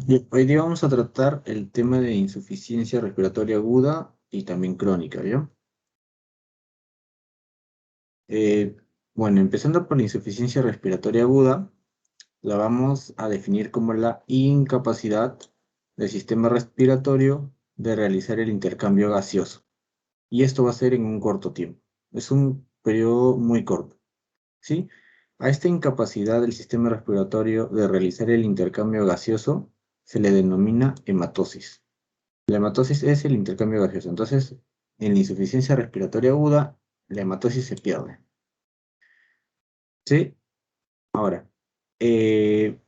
Bien, hoy día vamos a tratar el tema de insuficiencia respiratoria aguda y también crónica, ¿ya? Eh, bueno, empezando por la insuficiencia respiratoria aguda, la vamos a definir como la incapacidad del sistema respiratorio de realizar el intercambio gaseoso. Y esto va a ser en un corto tiempo. Es un periodo muy corto, ¿sí? A esta incapacidad del sistema respiratorio de realizar el intercambio gaseoso se le denomina hematosis. La hematosis es el intercambio gaseoso. Entonces, en la insuficiencia respiratoria aguda, la hematosis se pierde. ¿Sí? Ahora, eh,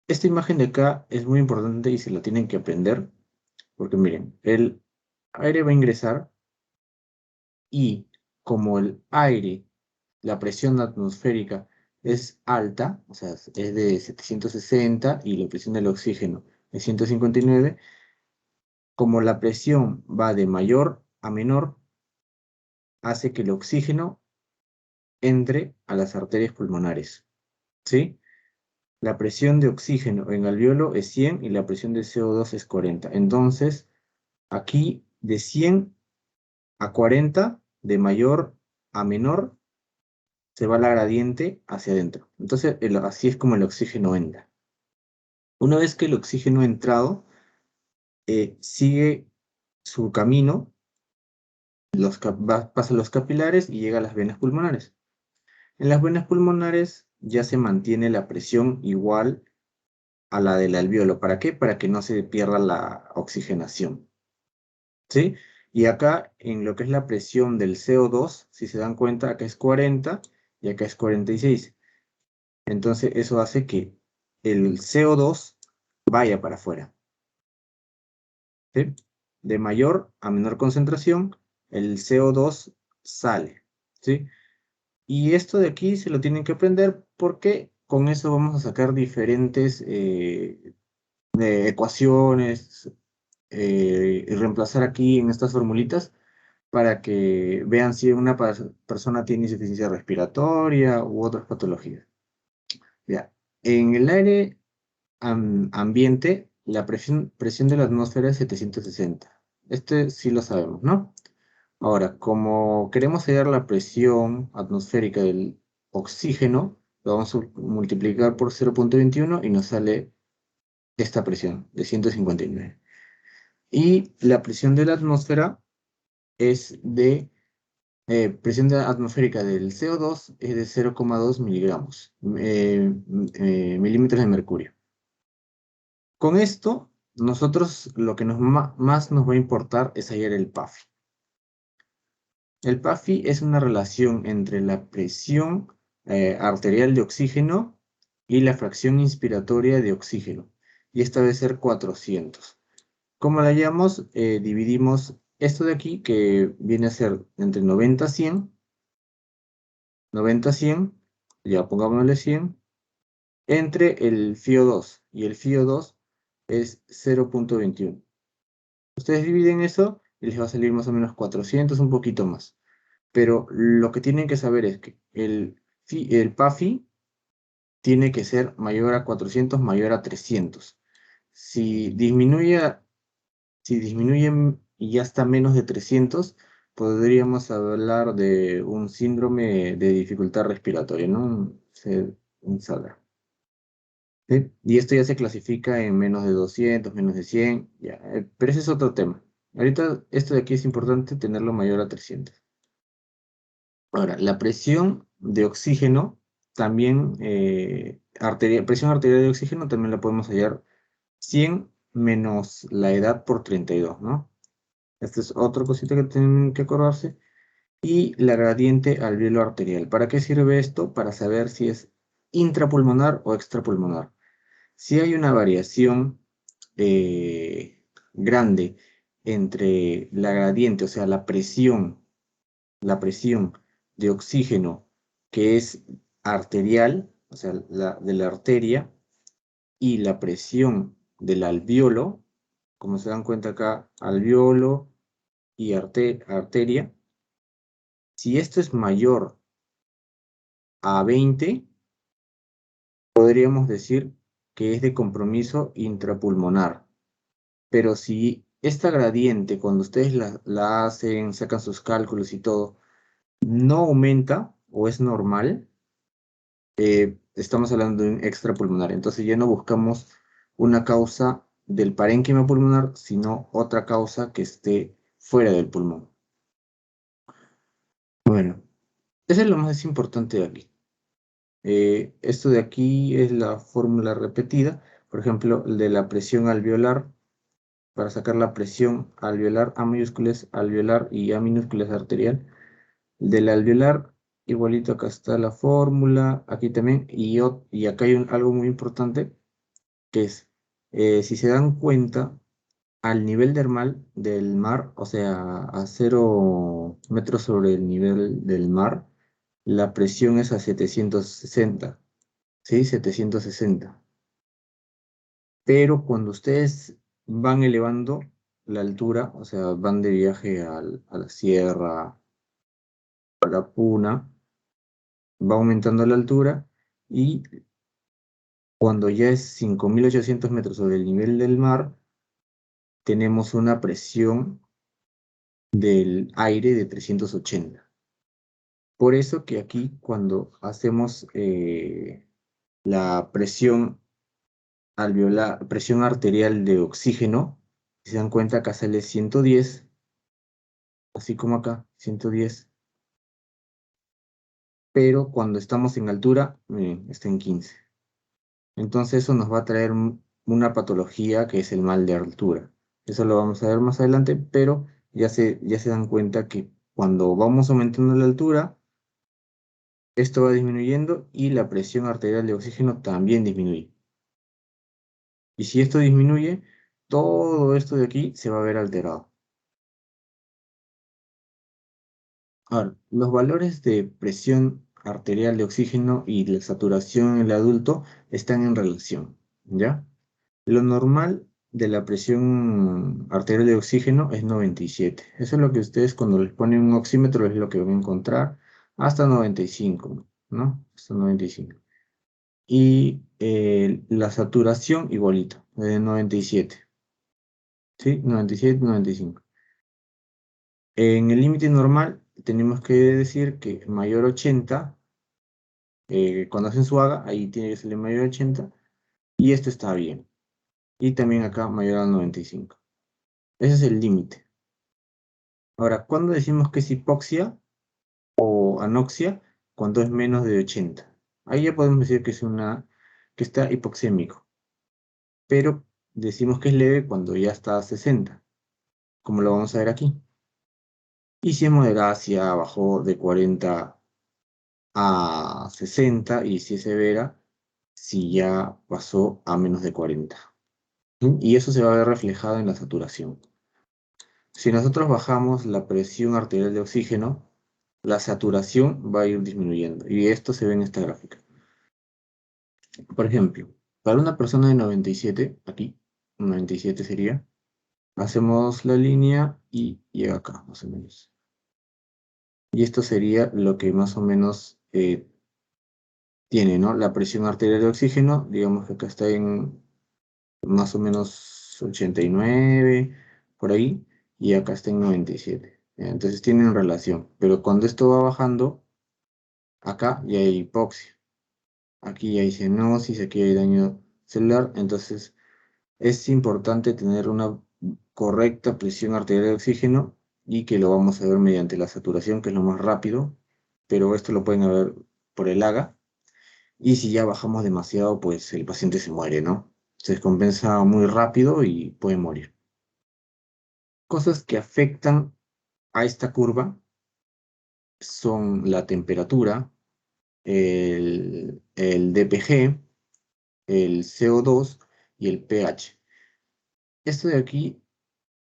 esta imagen de acá es muy importante y se la tienen que aprender, porque miren, el aire va a ingresar y como el aire, la presión atmosférica es alta, o sea, es de 760 y la presión del oxígeno es 159, como la presión va de mayor a menor, hace que el oxígeno entre a las arterias pulmonares, ¿sí? La presión de oxígeno en alveolo es 100 y la presión de CO2 es 40. Entonces, aquí de 100 a 40, de mayor a menor, se va la gradiente hacia adentro. Entonces, así es como el oxígeno entra. Una vez que el oxígeno ha entrado, sigue su camino, pasa los capilares y llega a las venas pulmonares. En las venas pulmonares ya se mantiene la presión igual a la del alveolo. ¿Para qué? Para que no se pierda la oxigenación, ¿sí? Y acá, en lo que es la presión del CO2, si se dan cuenta, acá es 40 y acá es 46. Entonces, eso hace que el CO2 vaya para afuera, ¿sí? De mayor a menor concentración, el CO2 sale, ¿sí? Y esto de aquí se lo tienen que aprender porque con eso vamos a sacar diferentes ecuaciones, y reemplazar aquí en estas formulitas para que vean si una persona tiene insuficiencia respiratoria u otras patologías. Ya. En el aire ambiente, la presión de la atmósfera es 760. Este sí lo sabemos, ¿no? Ahora, como queremos hallar la presión atmosférica del oxígeno, lo vamos a multiplicar por 0,21 y nos sale esta presión de 159. Y la presión de la atmósfera es de, presión atmosférica del CO2 es de 0,2 miligramos, milímetros de mercurio. Con esto, nosotros lo que más nos va a importar es hallar el PAFI. El PAFI es una relación entre la presión arterial de oxígeno y la fracción inspiratoria de oxígeno. Y esta debe ser 400. ¿Cómo la hallamos? Dividimos esto de aquí, que viene a ser entre 90 a 100, 90 a 100, ya pongámosle 100, entre el FiO2, y el FiO2 es 0,21. Ustedes dividen eso y les va a salir más o menos 400, un poquito más. Pero lo que tienen que saber es que el PAFI tiene que ser mayor a 400, mayor a 300. Si disminuye Si disminuyen y ya está menos de 300, podríamos hablar de un síndrome de dificultad respiratoria, ¿no? Un SADA. ¿Sí? Y esto ya se clasifica en menos de 200, menos de 100, ya. Pero ese es otro tema. Ahorita esto de aquí es importante tenerlo mayor a 300. Ahora, la presión de oxígeno también, presión arterial de oxígeno también la podemos hallar 100 menos la edad por 32, ¿no? Esta es otra cosita que tienen que acordarse. Y la gradiente alveolo arterial. ¿Para qué sirve esto? Para saber si es intrapulmonar o extrapulmonar. Si hay una variación grande entre la gradiente, o sea, la presión de oxígeno que es arterial, o sea, de la arteria, y la presión del alveolo, como se dan cuenta acá, alveolo y arteria. Si esto es mayor a 20, podríamos decir que es de compromiso intrapulmonar. Pero si esta gradiente, cuando ustedes la hacen, sacan sus cálculos y todo, no aumenta o es normal, estamos hablando de un extrapulmonar. Entonces ya no buscamos una causa del parénquima pulmonar, sino otra causa que esté fuera del pulmón. Bueno, eso es lo más importante de aquí. Esto de aquí es la fórmula repetida. Por ejemplo, el de la presión alveolar. Para sacar la presión alveolar, A mayúscula es alveolar y A minúscula es arterial. Del alveolar, igualito acá está la fórmula, aquí también, y acá hay algo muy importante, que es, si se dan cuenta, al nivel del mar, o sea, a 0 metros sobre el nivel del mar, la presión es a 760, ¿sí? 760. Pero cuando ustedes van elevando la altura, o sea, van de viaje a la sierra, a la puna, va aumentando la altura y cuando ya es 5.800 metros sobre el nivel del mar, tenemos una presión del aire de 380. Por eso que aquí cuando hacemos la presión alveolar, presión arterial de oxígeno, si se dan cuenta acá sale 110, así como acá, 110. Pero cuando estamos en altura, miren, está en 15. Entonces eso nos va a traer una patología que es el mal de altura. Eso lo vamos a ver más adelante, pero ya se dan cuenta que cuando vamos aumentando la altura, esto va disminuyendo y la presión arterial de oxígeno también disminuye. Y si esto disminuye, todo esto de aquí se va a ver alterado. Ahora, los valores de presión arterial de oxígeno y la saturación en el adulto están en relación, ¿ya? Lo normal de la presión arterial de oxígeno es 97. Eso es lo que ustedes cuando les ponen un oxímetro es lo que van a encontrar hasta 95, ¿no? Hasta 95. Y la saturación igualito, de 97. ¿Sí? 97, 95. En el límite normal tenemos que decir que mayor 80, cuando hacen su haga, ahí tiene que salir mayor 80, y esto está bien. Y también acá mayor a 95. Ese es el límite. Ahora, ¿cuándo decimos que es hipoxia o anoxia? Cuando es menos de 80. Ahí ya podemos decir que está hipoxémico. Pero decimos que es leve cuando ya está a 60, como lo vamos a ver aquí. Y si es moderada, si ya bajó de 40 a 60, y si es severa, si ya pasó a menos de 40. ¿Sí? Y eso se va a ver reflejado en la saturación. Si nosotros bajamos la presión arterial de oxígeno, la saturación va a ir disminuyendo. Y esto se ve en esta gráfica. Por ejemplo, para una persona de 97, aquí, 97 sería, hacemos la línea y llega acá, más o menos. Y esto sería lo que más o menos tiene, ¿no? La presión arterial de oxígeno, digamos que acá está en más o menos 89, por ahí, y acá está en 97. Entonces tienen relación. Pero cuando esto va bajando, acá ya hay hipoxia. Aquí hay cianosis, aquí hay daño celular, entonces es importante tener una correcta presión arterial de oxígeno y que lo vamos a ver mediante la saturación, que es lo más rápido, pero esto lo pueden ver por el AGA, y si ya bajamos demasiado, pues el paciente se muere, ¿no? Se descompensa muy rápido y puede morir. Cosas que afectan a esta curva son la temperatura, el DPG, el CO2 y el pH. Esto de aquí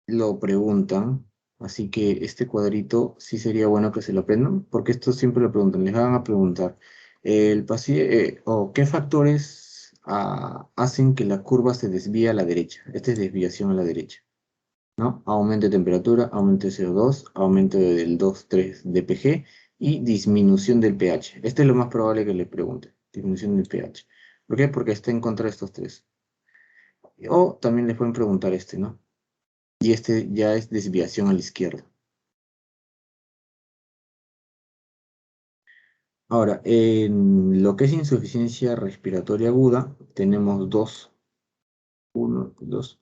lo preguntan, así que este cuadrito sí sería bueno que se lo aprendan, porque esto siempre lo preguntan, les van a preguntar, el paciente, o qué factores hacen que la curva se desvíe a la derecha. Esta es desviación a la derecha, ¿no? Aumento de temperatura, aumento de CO2, aumento del 2,3 DPG y disminución del pH. Este es lo más probable que le pregunten, disminución del pH. ¿Por qué? Porque está en contra de estos tres. O también les pueden preguntar este, ¿no? Y este ya es desviación a la izquierda. Ahora, en lo que es insuficiencia respiratoria aguda, tenemos dos, uno, dos,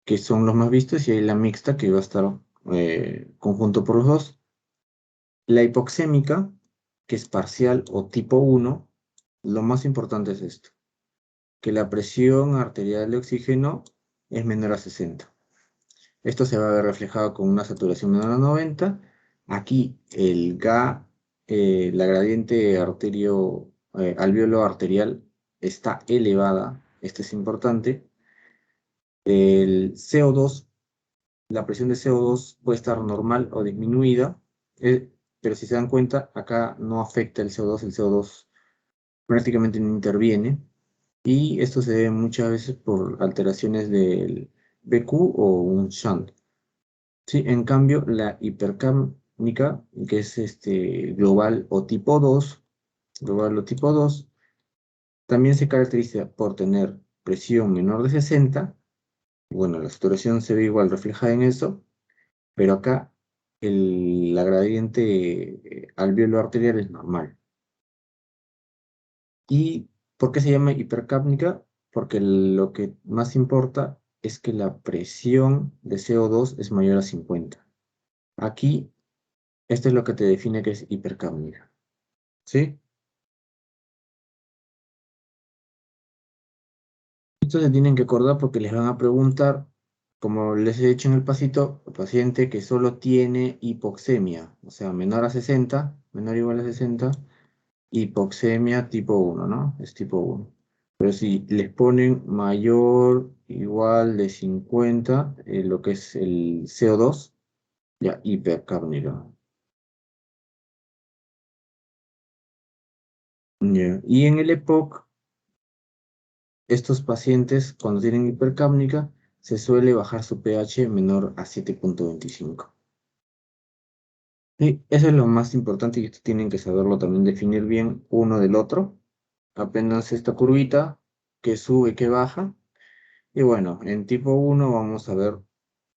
que son los más vistos, y hay la mixta que va a estar conjunto por los dos. La hipoxémica, que es parcial o tipo 1, lo más importante es esto, que la presión arterial de oxígeno es menor a 60. Esto se va a ver reflejado con una saturación menor a 90. Aquí la gradiente alveolo arterial está elevada. Esto es importante. El CO2, la presión de CO2 puede estar normal o disminuida, pero si se dan cuenta, acá no afecta el CO2. El CO2 prácticamente no interviene. Y esto se debe muchas veces por alteraciones del BQ o un shunt. Sí, en cambio, la hipercápnica, que es global o tipo 2, también se caracteriza por tener presión menor de 60. Bueno, la saturación se ve igual reflejada en eso, pero acá la gradiente alveolo arterial es normal. ¿Y por qué se llama hipercápnica? Porque lo que más importa es que la presión de CO2 es mayor a 50. Aquí, esto es lo que te define que es hipercápnica. ¿Sí? Esto se tienen que acordar porque les van a preguntar, como les he dicho en el pasito, el paciente que solo tiene hipoxemia, o sea, menor a 60, menor o igual a 60, hipoxemia tipo 1, ¿no? Es tipo 1. Pero si les ponen mayor, igual de 50, lo que es el CO2, ya hipercápnica. Ya. Y en el EPOC, estos pacientes, cuando tienen hipercápnica, se suele bajar su pH menor a 7,25. Y eso es lo más importante, y esto tienen que saberlo también, definir bien uno del otro. Apenas esta curvita que sube, que baja. Y bueno, en tipo 1 vamos a ver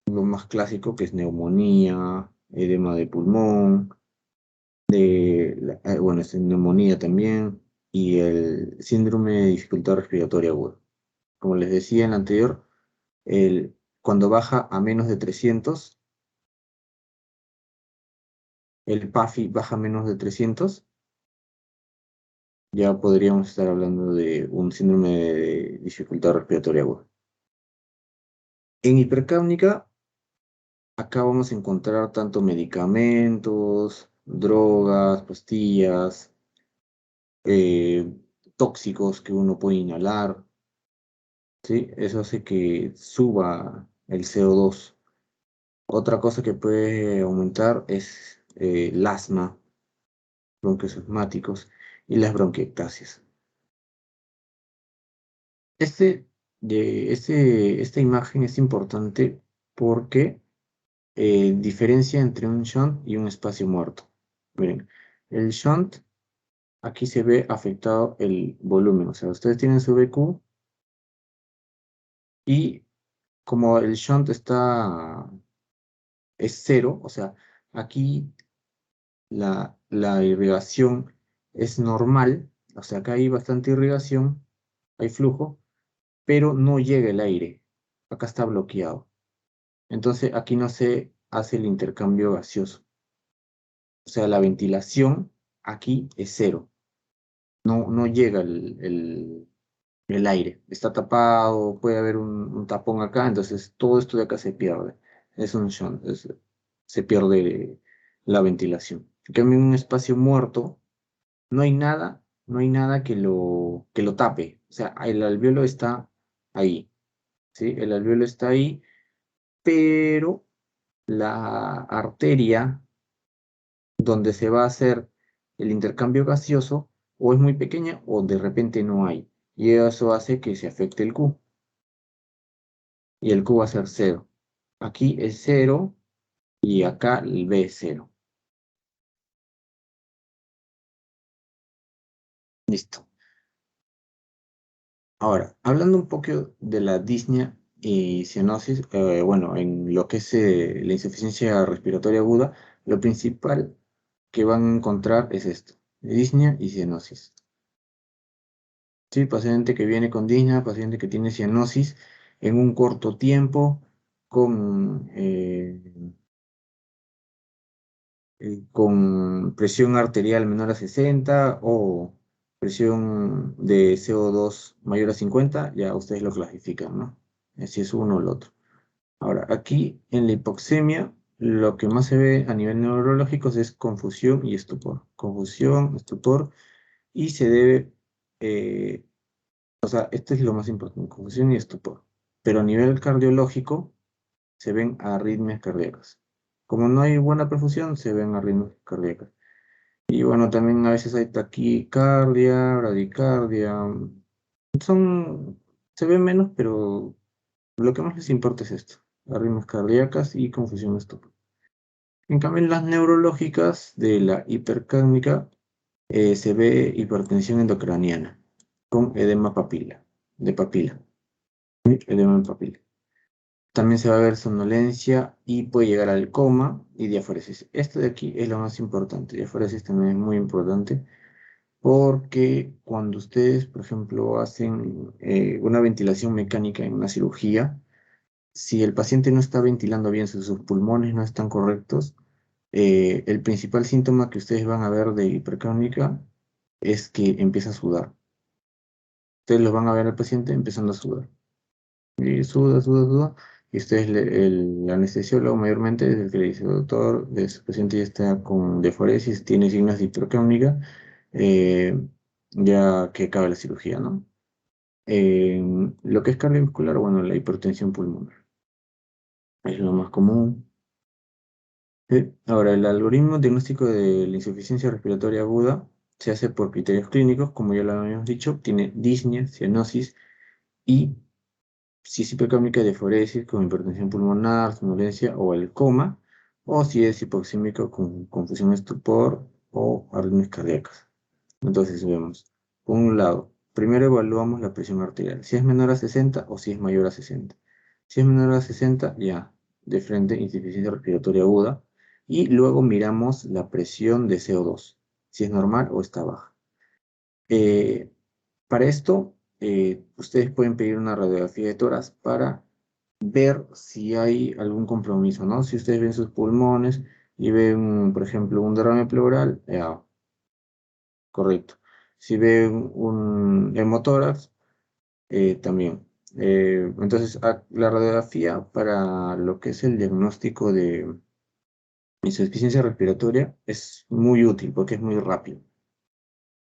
lo más clásico, que es neumonía, edema de pulmón, bueno, es neumonía también, y el síndrome de dificultad respiratoria aguda. Como les decía en la anterior, cuando baja a menos de 300, el PAFI baja a menos de 300, ya podríamos estar hablando de un síndrome de dificultad respiratoria aguda. En hipercápnica, acá vamos a encontrar tanto medicamentos, drogas, pastillas, eh, tóxicos que uno puede inhalar, ¿sí? Eso hace que suba el CO2. Otra cosa que puede aumentar es el asma, bronquios asmáticos y las bronquiectasias. Esta imagen es importante porque diferencia entre un shunt y un espacio muerto. Miren, el shunt, aquí se ve afectado el volumen, o sea, ustedes tienen su BQ y como el shunt es cero, o sea, aquí la irrigación es normal, o sea, acá hay bastante irrigación, hay flujo, pero no llega el aire, acá está bloqueado. Entonces aquí no se hace el intercambio gaseoso. O sea, la ventilación aquí es cero. No llega el aire. Está tapado, puede haber un tapón acá, entonces todo esto de acá se pierde. Es un shunt, se pierde la ventilación. En cambio, en un espacio muerto, no hay nada que lo tape. O sea, el alveolo está ahí, ¿sí? El alveolo está ahí, pero la arteria donde se va a hacer el intercambio gaseoso o es muy pequeña o de repente no hay. Y eso hace que se afecte el Q. Y el Q va a ser cero. Aquí es cero y acá el B es cero. Listo. Ahora, hablando un poco de la disnea y cianosis, bueno, en lo que es la insuficiencia respiratoria aguda, lo principal que van a encontrar es esto, disnea y cianosis. Sí, paciente que viene con disnea, paciente que tiene cianosis en un corto tiempo, con presión arterial menor a 60 o presión de CO2 mayor a 50, ya ustedes lo clasifican, ¿no? Si es uno o el otro. Ahora, aquí en la hipoxemia, lo que más se ve a nivel neurológico es confusión y estupor. Confusión, estupor, y se debe, o sea, esto es lo más importante, confusión y estupor. Pero a nivel cardiológico, se ven arritmias cardíacas. Como no hay buena perfusión, se ven arritmias cardíacas. Y bueno, también a veces hay taquicardia, bradicardia. Son, se ven menos, pero lo que más les importa es esto, arritmias cardíacas y confusión estúpida. En cambio, en las neurológicas de la hipercápnica se ve hipertensión endocraniana con edema de papila, ¿sí? Edema de papila. También se va a ver somnolencia y puede llegar al coma y diaforesis. Esto de aquí es lo más importante. Diaforesis también es muy importante porque cuando ustedes, por ejemplo, hacen una ventilación mecánica en una cirugía, si el paciente no está ventilando bien, si sus pulmones no están correctos, el principal síntoma que ustedes van a ver de hipercrónica es que empieza a sudar. Ustedes lo van a ver al paciente empezando a sudar. Y suda, suda, suda. Y ustedes, el anestesiólogo mayormente es el que le dice, doctor, su paciente ya está con deforesis, tiene signos de hipercrónica, eh, ya que acabe la cirugía, ¿no? Lo que es cardiovascular, bueno, la hipertensión pulmonar es lo más común. Ahora, el algoritmo diagnóstico de la insuficiencia respiratoria aguda se hace por criterios clínicos, como ya lo habíamos dicho, tiene disnea, cianosis y si es hipercámica, diaforesis con hipertensión pulmonar, somnolencia o el coma, o si es hipoxémico con confusión estupor o arritmias cardíacas. Entonces vemos, por un lado, primero evaluamos la presión arterial, si es menor a 60 o si es mayor a 60. Si es menor a 60, ya, de frente, insuficiencia respiratoria aguda. Y luego miramos la presión de CO2, si es normal o está baja. Eh, para esto, ustedes pueden pedir una radiografía de tórax para ver si hay algún compromiso, ¿no? Si ustedes ven sus pulmones y ven, por ejemplo, un derrame pleural, correcto. Si ven un hemotórax, también. Entonces, la radiografía para lo que es el diagnóstico de insuficiencia respiratoria es muy útil porque es muy rápido.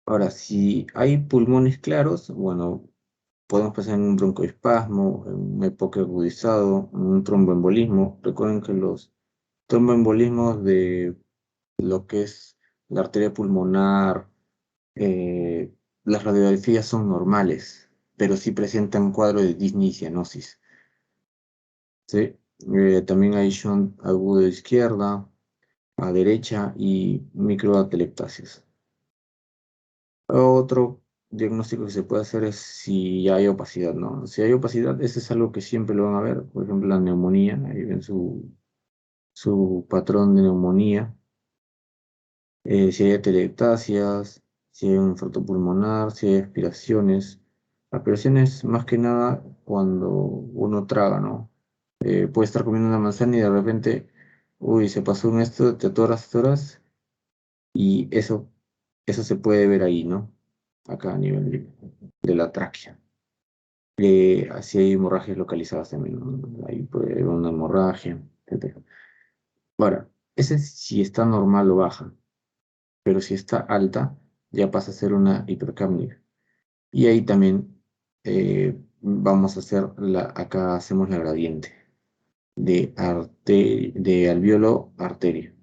Ahora, si hay pulmones claros, bueno, podemos pensar en un broncoespasmo, en un EPOC agudizado, en un tromboembolismo. Recuerden que los tromboembolismos de lo que es la arteria pulmonar, eh, las radiografías son normales, pero sí presentan cuadro de disnea y cianosis, ¿sí? También hay shunt agudo de izquierda a derecha y microatelectasias. Otro diagnóstico que se puede hacer es si hay opacidad, ¿no? Si hay opacidad, ese es algo que siempre lo van a ver. Por ejemplo, la neumonía, ahí ven su patrón de neumonía. Si hay atelectasias, si hay un infarto pulmonar, si hay aspiraciones. Aspiraciones más que nada cuando uno traga, ¿no? Puede estar comiendo una manzana y de repente, uy, se pasó un esto, te atoras, y eso se puede ver ahí, ¿no? Acá a nivel de la tráquea. Así hay hemorragias localizadas también, ¿no? Ahí puede haber una hemorragia, etc. Ahora, ese es si está normal o baja, pero si está alta, ya pasa a ser una hipercapnia. Y ahí también vamos a hacer acá hacemos la gradiente de alveolo a arteria.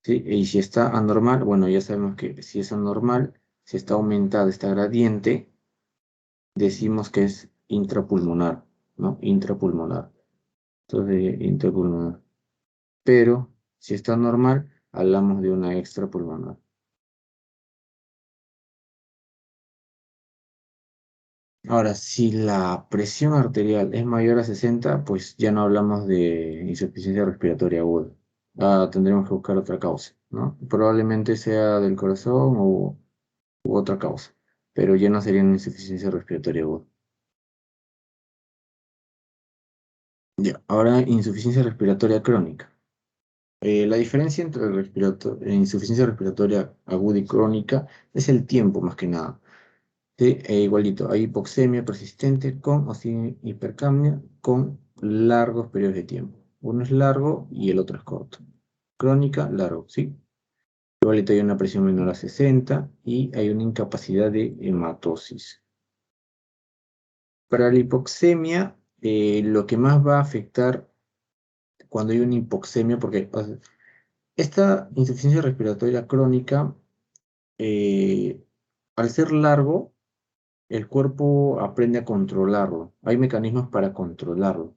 ¿Sí? Y si está anormal, bueno, ya sabemos que si es anormal, si está aumentada esta gradiente, decimos que es intrapulmonar, ¿no? Intrapulmonar. Entonces, intrapulmonar. Pero si está normal, hablamos de una extrapulmonar. Ahora, si la presión arterial es mayor a 60, pues ya no hablamos de insuficiencia respiratoria aguda. Tendremos que buscar otra causa, ¿no? Probablemente sea del corazón u otra causa, pero ya no sería una insuficiencia respiratoria aguda. Ya, ahora insuficiencia respiratoria crónica. La diferencia entre insuficiencia respiratoria aguda y crónica es el tiempo más que nada. Sí, igualito, hay hipoxemia persistente con o sin hipercapnia con largos periodos de tiempo. Uno es largo y el otro es corto. Crónica, largo, ¿sí? Igualito hay una presión menor a 60 y hay una incapacidad de hematosis. Para la hipoxemia, lo que más va a afectar cuando hay una hipoxemia, porque o sea, esta insuficiencia respiratoria crónica, eh, al ser largo, el cuerpo aprende a controlarlo. Hay mecanismos para controlarlo.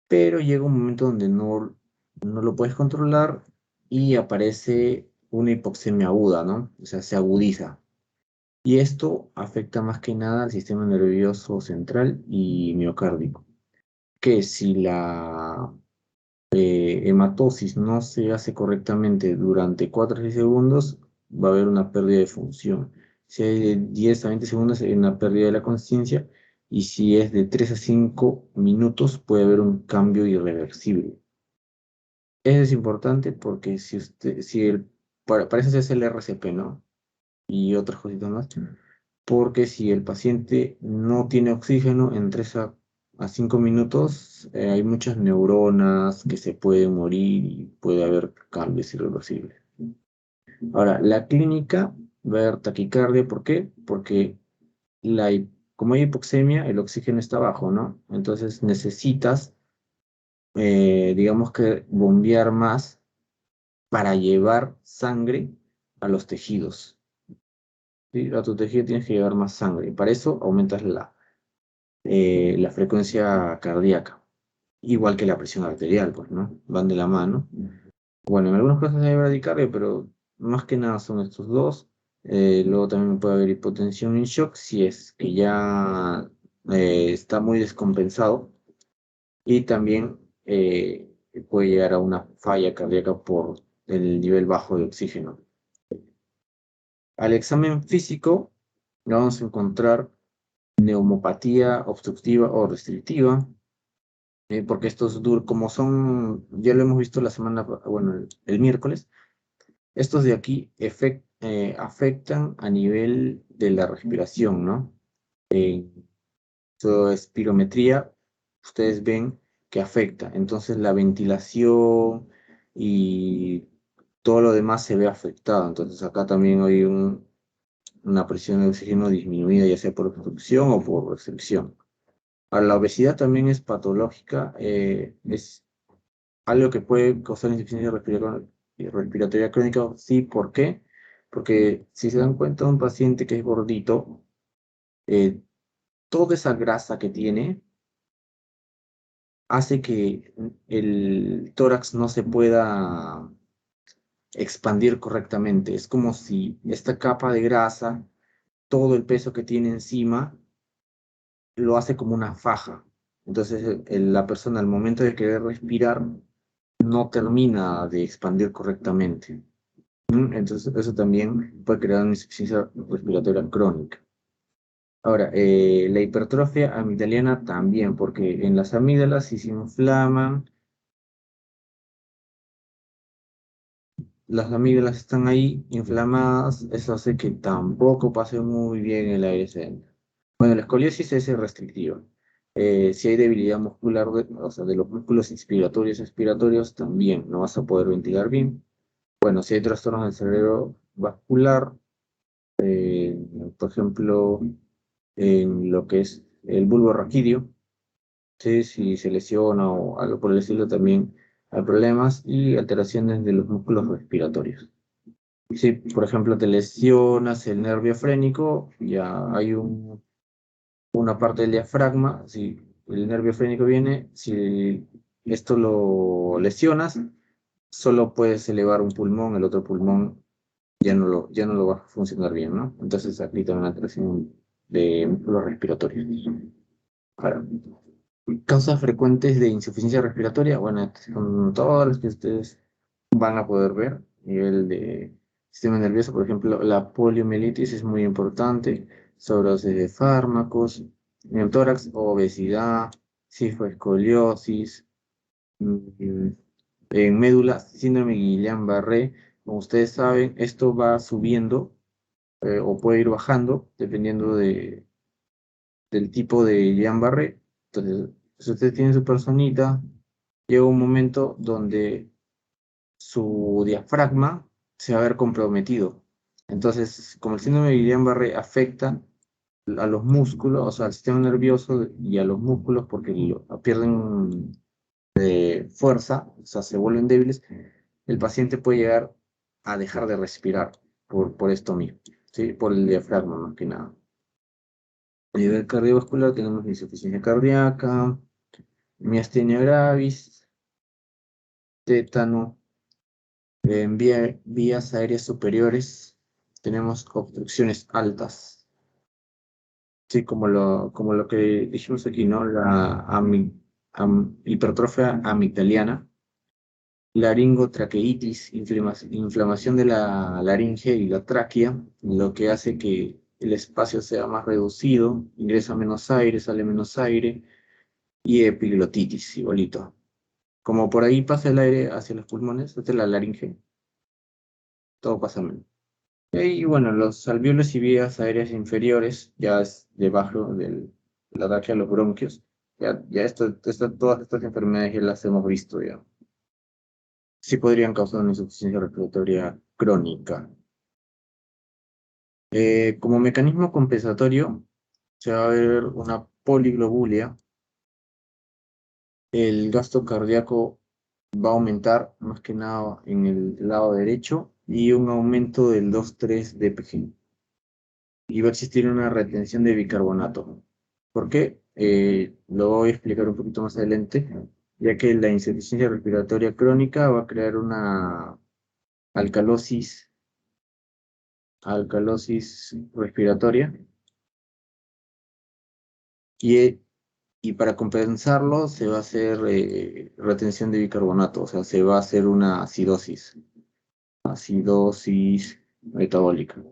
Pero llega un momento donde no lo puedes controlar y aparece una hipoxemia aguda, ¿no? O sea, se agudiza. Y esto afecta más que nada al sistema nervioso central y miocárdico. Que si la hematosis no se hace correctamente durante 4 a 6 segundos, va a haber una pérdida de función. Si hay de 10 a 20 segundos, hay una pérdida de la conciencia. Y si es de 3 a 5 minutos, puede haber un cambio irreversible. Eso es importante porque si usted, si el, para eso se hace el RCP, ¿no? Y otras cositas más. Porque si el paciente no tiene oxígeno en 3 a 5 minutos, hay muchas neuronas que se pueden morir y puede haber cambios irreversibles. Ahora, la clínica va a haber taquicardia, ¿por qué? Porque como hay hipoxemia, el oxígeno está bajo, ¿no? Entonces necesitas, digamos que, bombear más para llevar sangre a los tejidos. ¿Sí? A tu tejido tienes que llevar más sangre. Y para eso aumentas la frecuencia cardíaca. Igual que la presión arterial, pues, ¿no? Van de la mano. Bueno, en algunos casos hay bradicardia, pero más que nada son estos dos. Luego también puede haber hipotensión en shock si es que ya está muy descompensado. Y también puede llegar a una falla cardíaca por el nivel bajo de oxígeno. Al examen físico le vamos a encontrar neumopatía obstructiva o restrictiva, porque estos como son, ya lo hemos visto la semana, bueno, el miércoles, estos de aquí afectan a nivel de la respiración, ¿no? En su espirometría, ustedes ven que afecta, entonces la ventilación y todo lo demás se ve afectado, entonces acá también hay una presión de oxígeno disminuida, ya sea por obstrucción o por restricción. Ahora, la obesidad también es patológica, es algo que puede causar insuficiencia respiratoria crónica, sí, ¿por qué? Porque si se dan cuenta, un paciente que es gordito, eh, toda esa grasa que tiene hace que el tórax no se pueda expandir correctamente. Es como si esta capa de grasa, todo el peso que tiene encima, lo hace como una faja. Entonces, la persona al momento de querer respirar no termina de expandir correctamente. Entonces, eso también puede crear una insuficiencia respiratoria crónica. Ahora, la hipertrofia amigdaliana también, porque en las amígdalas, si se inflaman, las amígdalas están ahí inflamadas, eso hace que tampoco pase muy bien el aire central. Bueno, la escoliosis es restrictiva. Si hay debilidad muscular, o sea, de los músculos inspiratorios y expiratorios, también no vas a poder ventilar bien. Bueno, si hay trastornos del cerebro vascular, eh, por ejemplo, en lo que es el bulbo raquídeo, ¿sí? Si se lesiona o algo por el estilo, también hay problemas y alteraciones de los músculos respiratorios. Si, por ejemplo, te lesionas el nervio frénico, ya hay una parte del diafragma, si el nervio frénico viene, si esto lo lesionas, solo puedes elevar un pulmón, el otro pulmón ya no lo va a funcionar bien, ¿no? Entonces aquí también la alteración. de músculos respiratorios. Ahora, causas frecuentes de insuficiencia respiratoria, bueno, estas son todas las que ustedes van a poder ver. Nivel de sistema nervioso, por ejemplo, la poliomielitis es muy importante, sobredosis de fármacos, neutórax, obesidad, cifoescoliosis, mm, en médula, síndrome Guillain-Barré. Como ustedes saben, esto va subiendo o puede ir bajando dependiendo del tipo de Guillain-Barré. Entonces, si ustedes tienen su personita, llega un momento donde su diafragma se va a ver comprometido. Entonces, como el síndrome de Guillain-Barré afecta a los músculos, o sea, al sistema nervioso y a los músculos porque pierden fuerza, o sea, se vuelven débiles, el paciente puede llegar a dejar de respirar por esto mismo, ¿sí? Por el diafragma más que nada. A nivel cardiovascular tenemos insuficiencia cardíaca, miastenia gravis, tétano, en vías aéreas superiores tenemos obstrucciones altas, sí, como lo que dijimos aquí, ¿no? La hipertrofia amigdaliana, laringotraqueitis, inflamación de la laringe y la tráquea, lo que hace que el espacio sea más reducido, ingresa menos aire, sale menos aire, y epiglotitis, igualito. Como por ahí pasa el aire hacia los pulmones, esta es la laringe, todo pasa menos. Y bueno, los alvéolos y vías aéreas inferiores, ya es debajo de la tráquea, los bronquios, todas estas enfermedades ya las hemos visto ya. Sí podrían causar una insuficiencia respiratoria crónica. Como mecanismo compensatorio, se va a ver una poliglobulia. El gasto cardíaco va a aumentar más que nada en el lado derecho y un aumento del 2,3 dpg. Y va a existir una retención de bicarbonato. ¿Por qué? Lo voy a explicar un poquito más adelante, ya que la insuficiencia respiratoria crónica va a crear una alcalosis, alcalosis respiratoria y, y para compensarlo se va a hacer retención de bicarbonato, o sea, se va a hacer una acidosis, acidosis metabólica.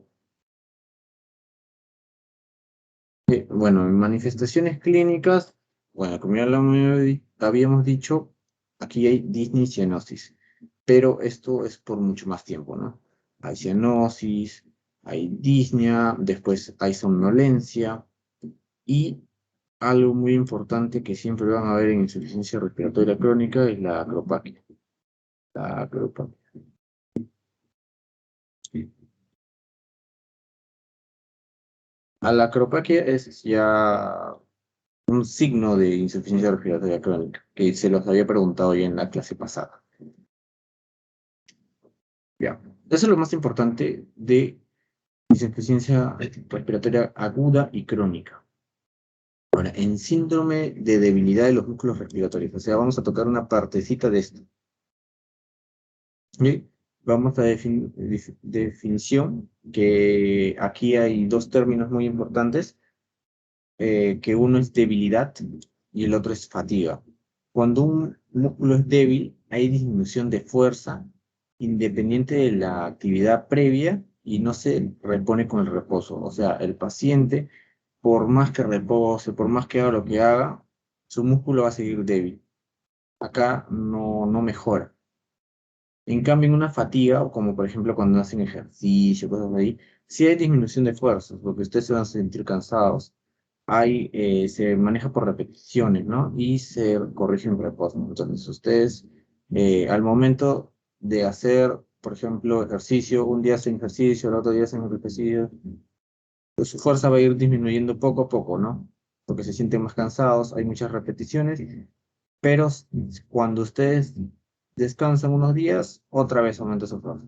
Bueno, en manifestaciones clínicas, bueno, como ya lo habíamos dicho, aquí hay disney cianosis, pero esto es por mucho más tiempo, ¿no? Hay cianosis, hay disnea, después hay somnolencia y algo muy importante que siempre van a ver en insuficiencia respiratoria crónica es la acropaquia. La acropaquia. A la acropaquia es ya un signo de insuficiencia respiratoria crónica, que se los había preguntado ya en la clase pasada. Ya. Eso es lo más importante de insuficiencia respiratoria aguda y crónica. Ahora, en síndrome de debilidad de los músculos respiratorios, o sea, vamos a tocar una partecita de esto. ¿Sí? Vamos a definición, que aquí hay dos términos muy importantes, que uno es debilidad y el otro es fatiga. Cuando un músculo es débil, hay disminución de fuerza independiente de la actividad previa y no se repone con el reposo. O sea, el paciente, por más que repose, por más que haga lo que haga, su músculo va a seguir débil. Acá no mejora. En cambio, en una fatiga, o como por ejemplo cuando hacen ejercicio, cosas así, sí hay disminución de fuerzas, porque ustedes se van a sentir cansados. Se maneja por repeticiones, ¿no? Y se corrige en reposo. Entonces, ustedes, al momento de hacer, por ejemplo, ejercicio, un día hacen ejercicio, el otro día hacen ejercicio, pues su fuerza va a ir disminuyendo poco a poco, ¿no? Porque se sienten más cansados, hay muchas repeticiones, pero cuando ustedes descansan unos días, otra vez aumenta su fuerza.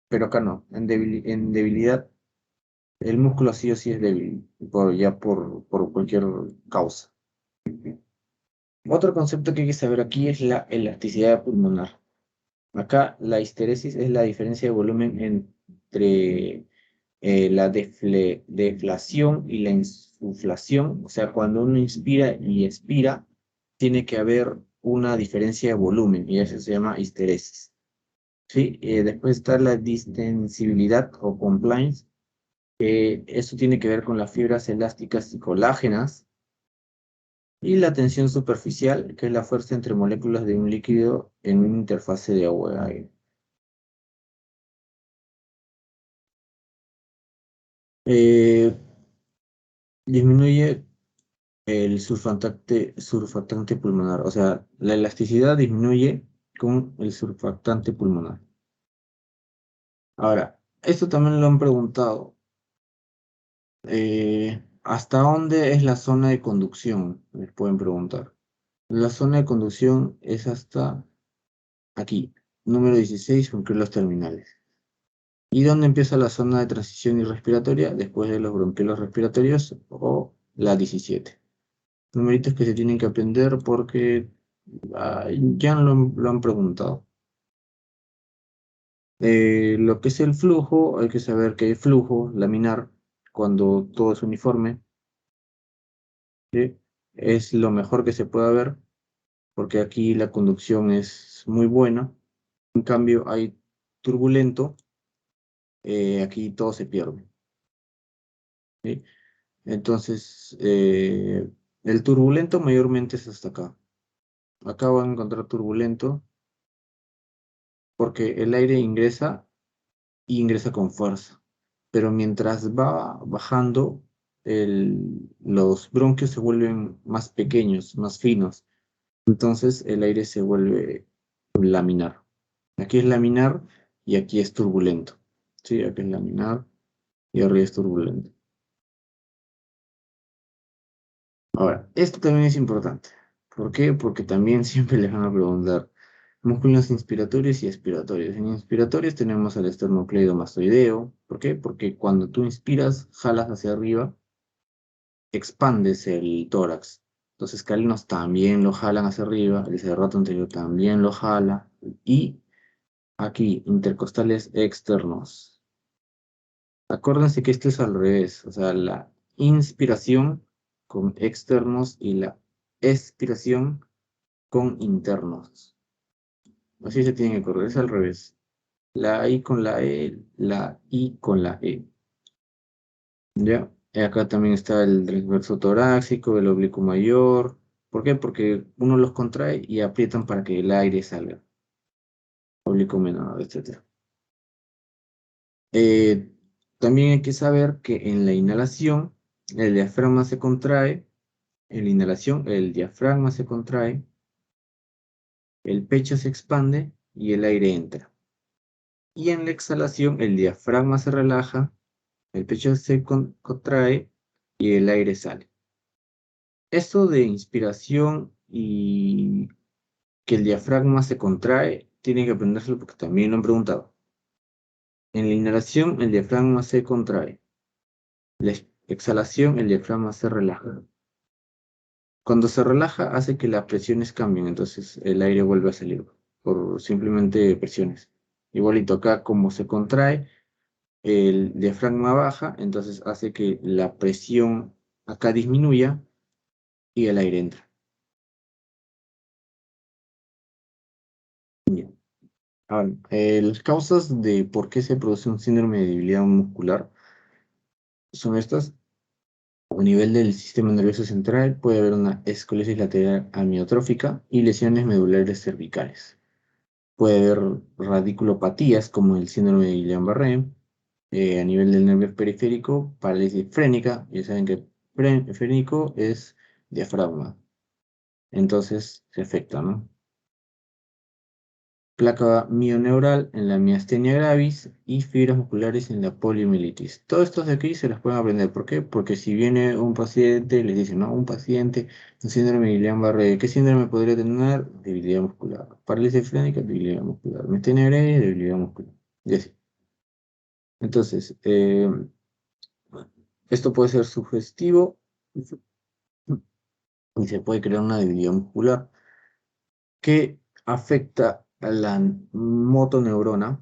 Pero acá no, en debilidad, el músculo sí o sí es débil, por cualquier causa. Otro concepto que hay que saber aquí es la elasticidad pulmonar. Acá la histeresis es la diferencia de volumen entre la deflación y la insuflación, o sea, cuando uno inspira y expira, tiene que haber una diferencia de volumen, y eso se llama histeresis. ¿Sí? Después está la distensibilidad o compliance. Eso tiene que ver con las fibras elásticas y colágenas. Y la tensión superficial, que es la fuerza entre moléculas de un líquido en una interfase de agua-aire. Eh, Disminuye el surfactante pulmonar, o sea, la elasticidad disminuye con el surfactante pulmonar. Ahora, esto también lo han preguntado. ¿Hasta dónde es la zona de conducción? Les pueden preguntar. La zona de conducción es hasta aquí, número 16, los terminales. ¿Y dónde empieza la zona de transición irrespiratoria? Después de los bronquiolos respiratorios o la 17. Numeritos que se tienen que aprender porque ya lo han preguntado. Lo que es el flujo, hay que saber que hay flujo laminar cuando todo es uniforme, ¿sí? Es lo mejor que se puede ver porque aquí la conducción es muy buena. En cambio, hay turbulento, aquí todo se pierde, ¿sí? Entonces, el turbulento mayormente es hasta acá. Acá van a encontrar turbulento porque el aire ingresa y ingresa con fuerza. Pero mientras va bajando, los bronquios se vuelven más pequeños, más finos. Entonces el aire se vuelve laminar. Aquí es laminar y aquí es turbulento. Sí, aquí es laminar y arriba es turbulento. Ahora, esto también es importante. ¿Por qué? Porque también siempre les van a preguntar músculos inspiratorios y expiratorios. En inspiratorios tenemos el esternocleidomastoideo. ¿Por qué? Porque cuando tú inspiras, jalas hacia arriba, expandes el tórax. Los escalinos también lo jalan hacia arriba, el cerrato anterior también lo jala. Y aquí, intercostales externos. Acuérdense que esto es al revés, o sea, la inspiración con externos y la expiración con internos. Así se tiene que correr, es al revés. La I con la E, la I con la E. ¿Ya? Y acá también está el transverso torácico, el oblicuo mayor. ¿Por qué? Porque uno los contrae y aprietan para que el aire salga. Oblicuo menor, etc. Eh, También hay que saber que en la inhalación el diafragma se contrae, en la inhalación el diafragma se contrae, el pecho se expande y el aire entra. Y en la exhalación el diafragma se relaja, el pecho se contrae y el aire sale. Esto de inspiración y que el diafragma se contrae, tiene que aprendérselo porque también lo han preguntado. En la inhalación el diafragma se contrae. La exhalación el diafragma se relaja. Cuando se relaja hace que las presiones cambien, entonces el aire vuelve a salir por simplemente presiones. Igualito acá, como se contrae, el diafragma baja, entonces hace que la presión acá disminuya y el aire entra. Bien. Ahora, las causas de por qué se produce un síndrome de debilidad muscular son estas. A nivel del sistema nervioso central puede haber una esclerosis lateral amiotrófica y lesiones medulares cervicales. Puede haber radiculopatías como el síndrome de Guillain-Barré. A nivel del nervio periférico, parálisis frénica. Ya saben que frénico es diafragma. Entonces se afecta, ¿no? Placa mioneural en la miastenia gravis y fibras musculares en la poliomielitis. Todos estos de aquí se los pueden aprender. ¿Por qué? Porque si viene un paciente, les dicen, ¿no? Un paciente con síndrome de Guillain-Barré, ¿qué síndrome podría tener? Debilidad muscular. Parálisis frénica, debilidad muscular. Miastenia gravis, debilidad muscular. Y así. Entonces, esto puede ser sugestivo y se puede crear una debilidad muscular que afecta a la motoneurona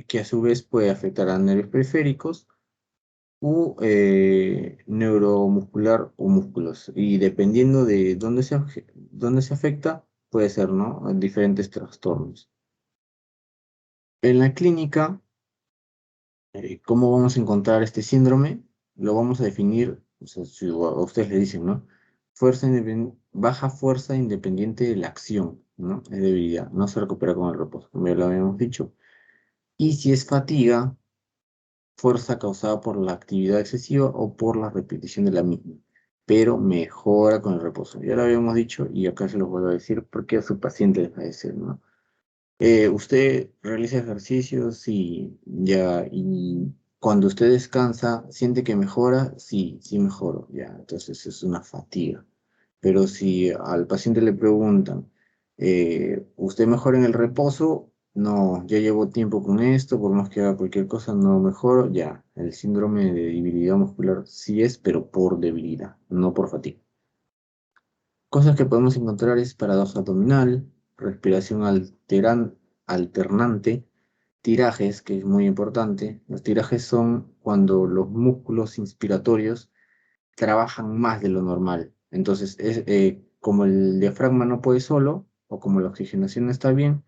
que a su vez puede afectar a nervios periféricos u neuromuscular o músculos. Y dependiendo de dónde se afecta, puede ser, ¿no? Diferentes trastornos. En la clínica, ¿cómo vamos a encontrar este síndrome? Lo vamos a definir, o sea, si a ustedes le dicen, ¿no? Baja fuerza independiente de la acción, ¿no? Es debilidad, no se recupera con el reposo, como ya lo habíamos dicho. Y si es fatiga, fuerza causada por la actividad excesiva o por la repetición de la misma, pero mejora con el reposo. Ya lo habíamos dicho y acá se los vuelvo a decir porque a su paciente les va a decir, ¿no? Usted realiza ejercicios y ya, y cuando usted descansa, siente que mejora, sí, sí mejoro, ya, entonces es una fatiga. Pero si al paciente le preguntan, ¿usted mejora en el reposo? No, ya llevo tiempo con esto, por más que haga cualquier cosa, no mejoro, ya, el síndrome de debilidad muscular sí es, pero por debilidad, no por fatiga. Cosas que podemos encontrar es paradoja abdominal, respiración alternante, tirajes, que es muy importante. Los tirajes son cuando los músculos inspiratorios trabajan más de lo normal. Entonces, como el diafragma no puede solo, o como la oxigenación no está bien,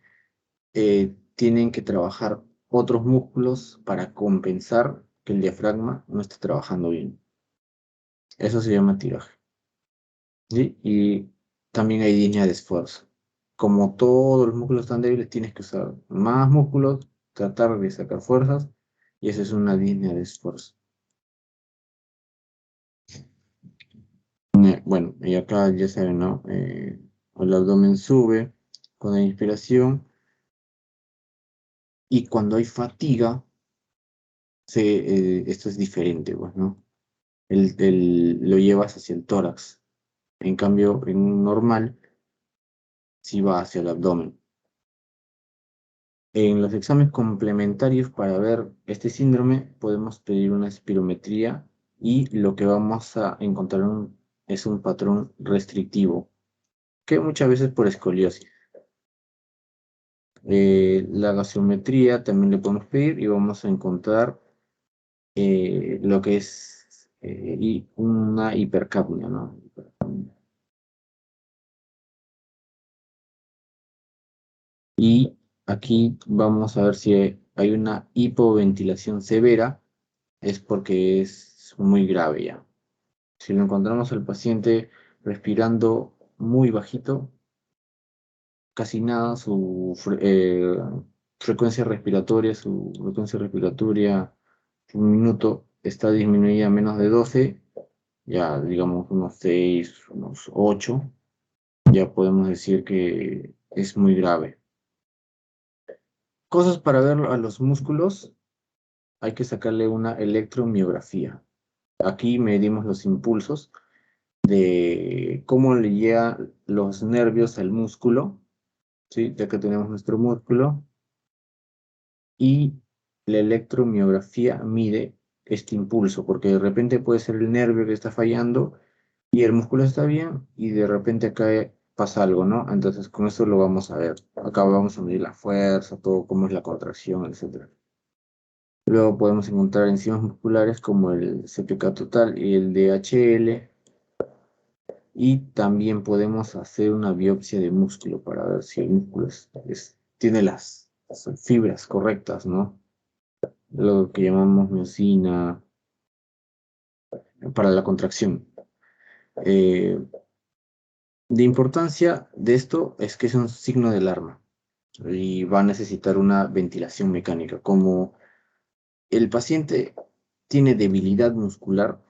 tienen que trabajar otros músculos para compensar que el diafragma no esté trabajando bien. Eso se llama tiraje. ¿Sí? Y también hay disnea de esfuerzo. Como todos los músculos están débiles, tienes que usar más músculos, tratar de sacar fuerzas, y esa es una disnea de esfuerzo. Bueno, y acá ya saben, ¿no? El abdomen sube con la inspiración y cuando hay fatiga, esto es diferente, pues, ¿no? Lo llevas hacia el tórax. En cambio, en un normal, sí va hacia el abdomen. En los exámenes complementarios para ver este síndrome podemos pedir una espirometría y lo que vamos a encontrar es un patrón restrictivo, que muchas veces por escoliosis. La gasometría también le podemos pedir y vamos a encontrar lo que es una hipercapnia, ¿no? Y aquí vamos a ver si hay una hipoventilación severa, es porque es muy grave ya. Si lo encontramos al paciente respirando muy bajito, casi nada, su frecuencia respiratoria un minuto está disminuida a menos de 12, ya digamos unos 6, unos 8, ya podemos decir que es muy grave. Cosas para ver a los músculos, hay que sacarle una electromiografía. Aquí medimos los impulsos de cómo le llegan los nervios al músculo, ¿sí? Ya que tenemos nuestro músculo, y la electromiografía mide este impulso, porque de repente puede ser el nervio que está fallando y el músculo está bien y de repente acá pasa algo, ¿no? Entonces con eso lo vamos a ver. Acá vamos a medir la fuerza, todo, cómo es la contracción, etcétera. Luego podemos encontrar enzimas musculares como el CPK total y el DHL. Y también podemos hacer una biopsia de músculo para ver si el músculo tiene las fibras correctas, ¿no? Lo que llamamos miosina para la contracción. De importancia de esto es que es un signo de alarma y va a necesitar una ventilación mecánica. Como el paciente tiene debilidad muscular,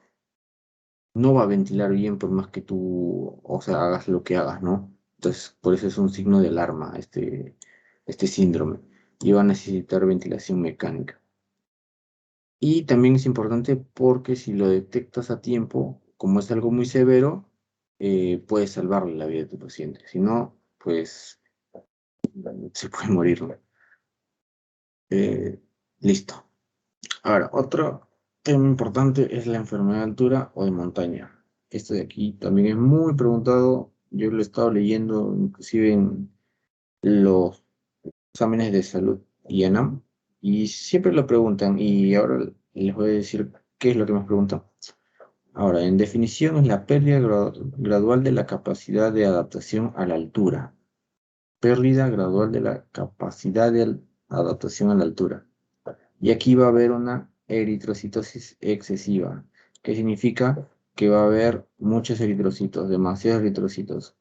no va a ventilar bien por más que tú, o sea, hagas lo que hagas, ¿no? Entonces, por eso es un signo de alarma este síndrome y va a necesitar ventilación mecánica. Y también es importante porque si lo detectas a tiempo, como es algo muy severo, puedes salvarle la vida de tu paciente. Si no, pues se puede morir, ¿no? Eh, Listo. Ahora, otro tema importante es la enfermedad de altura o de montaña. Este de aquí también es muy preguntado. Yo lo he estado leyendo inclusive en los exámenes de salud y ENAM. Y siempre lo preguntan, y ahora les voy a decir qué es lo que me preguntan. Ahora, en definición, es la pérdida gradual de la capacidad de adaptación a la altura. Pérdida gradual de la capacidad de adaptación a la altura. Y aquí va a haber una eritrocitosis excesiva, que significa que va a haber muchos eritrocitos, demasiados eritrocitos.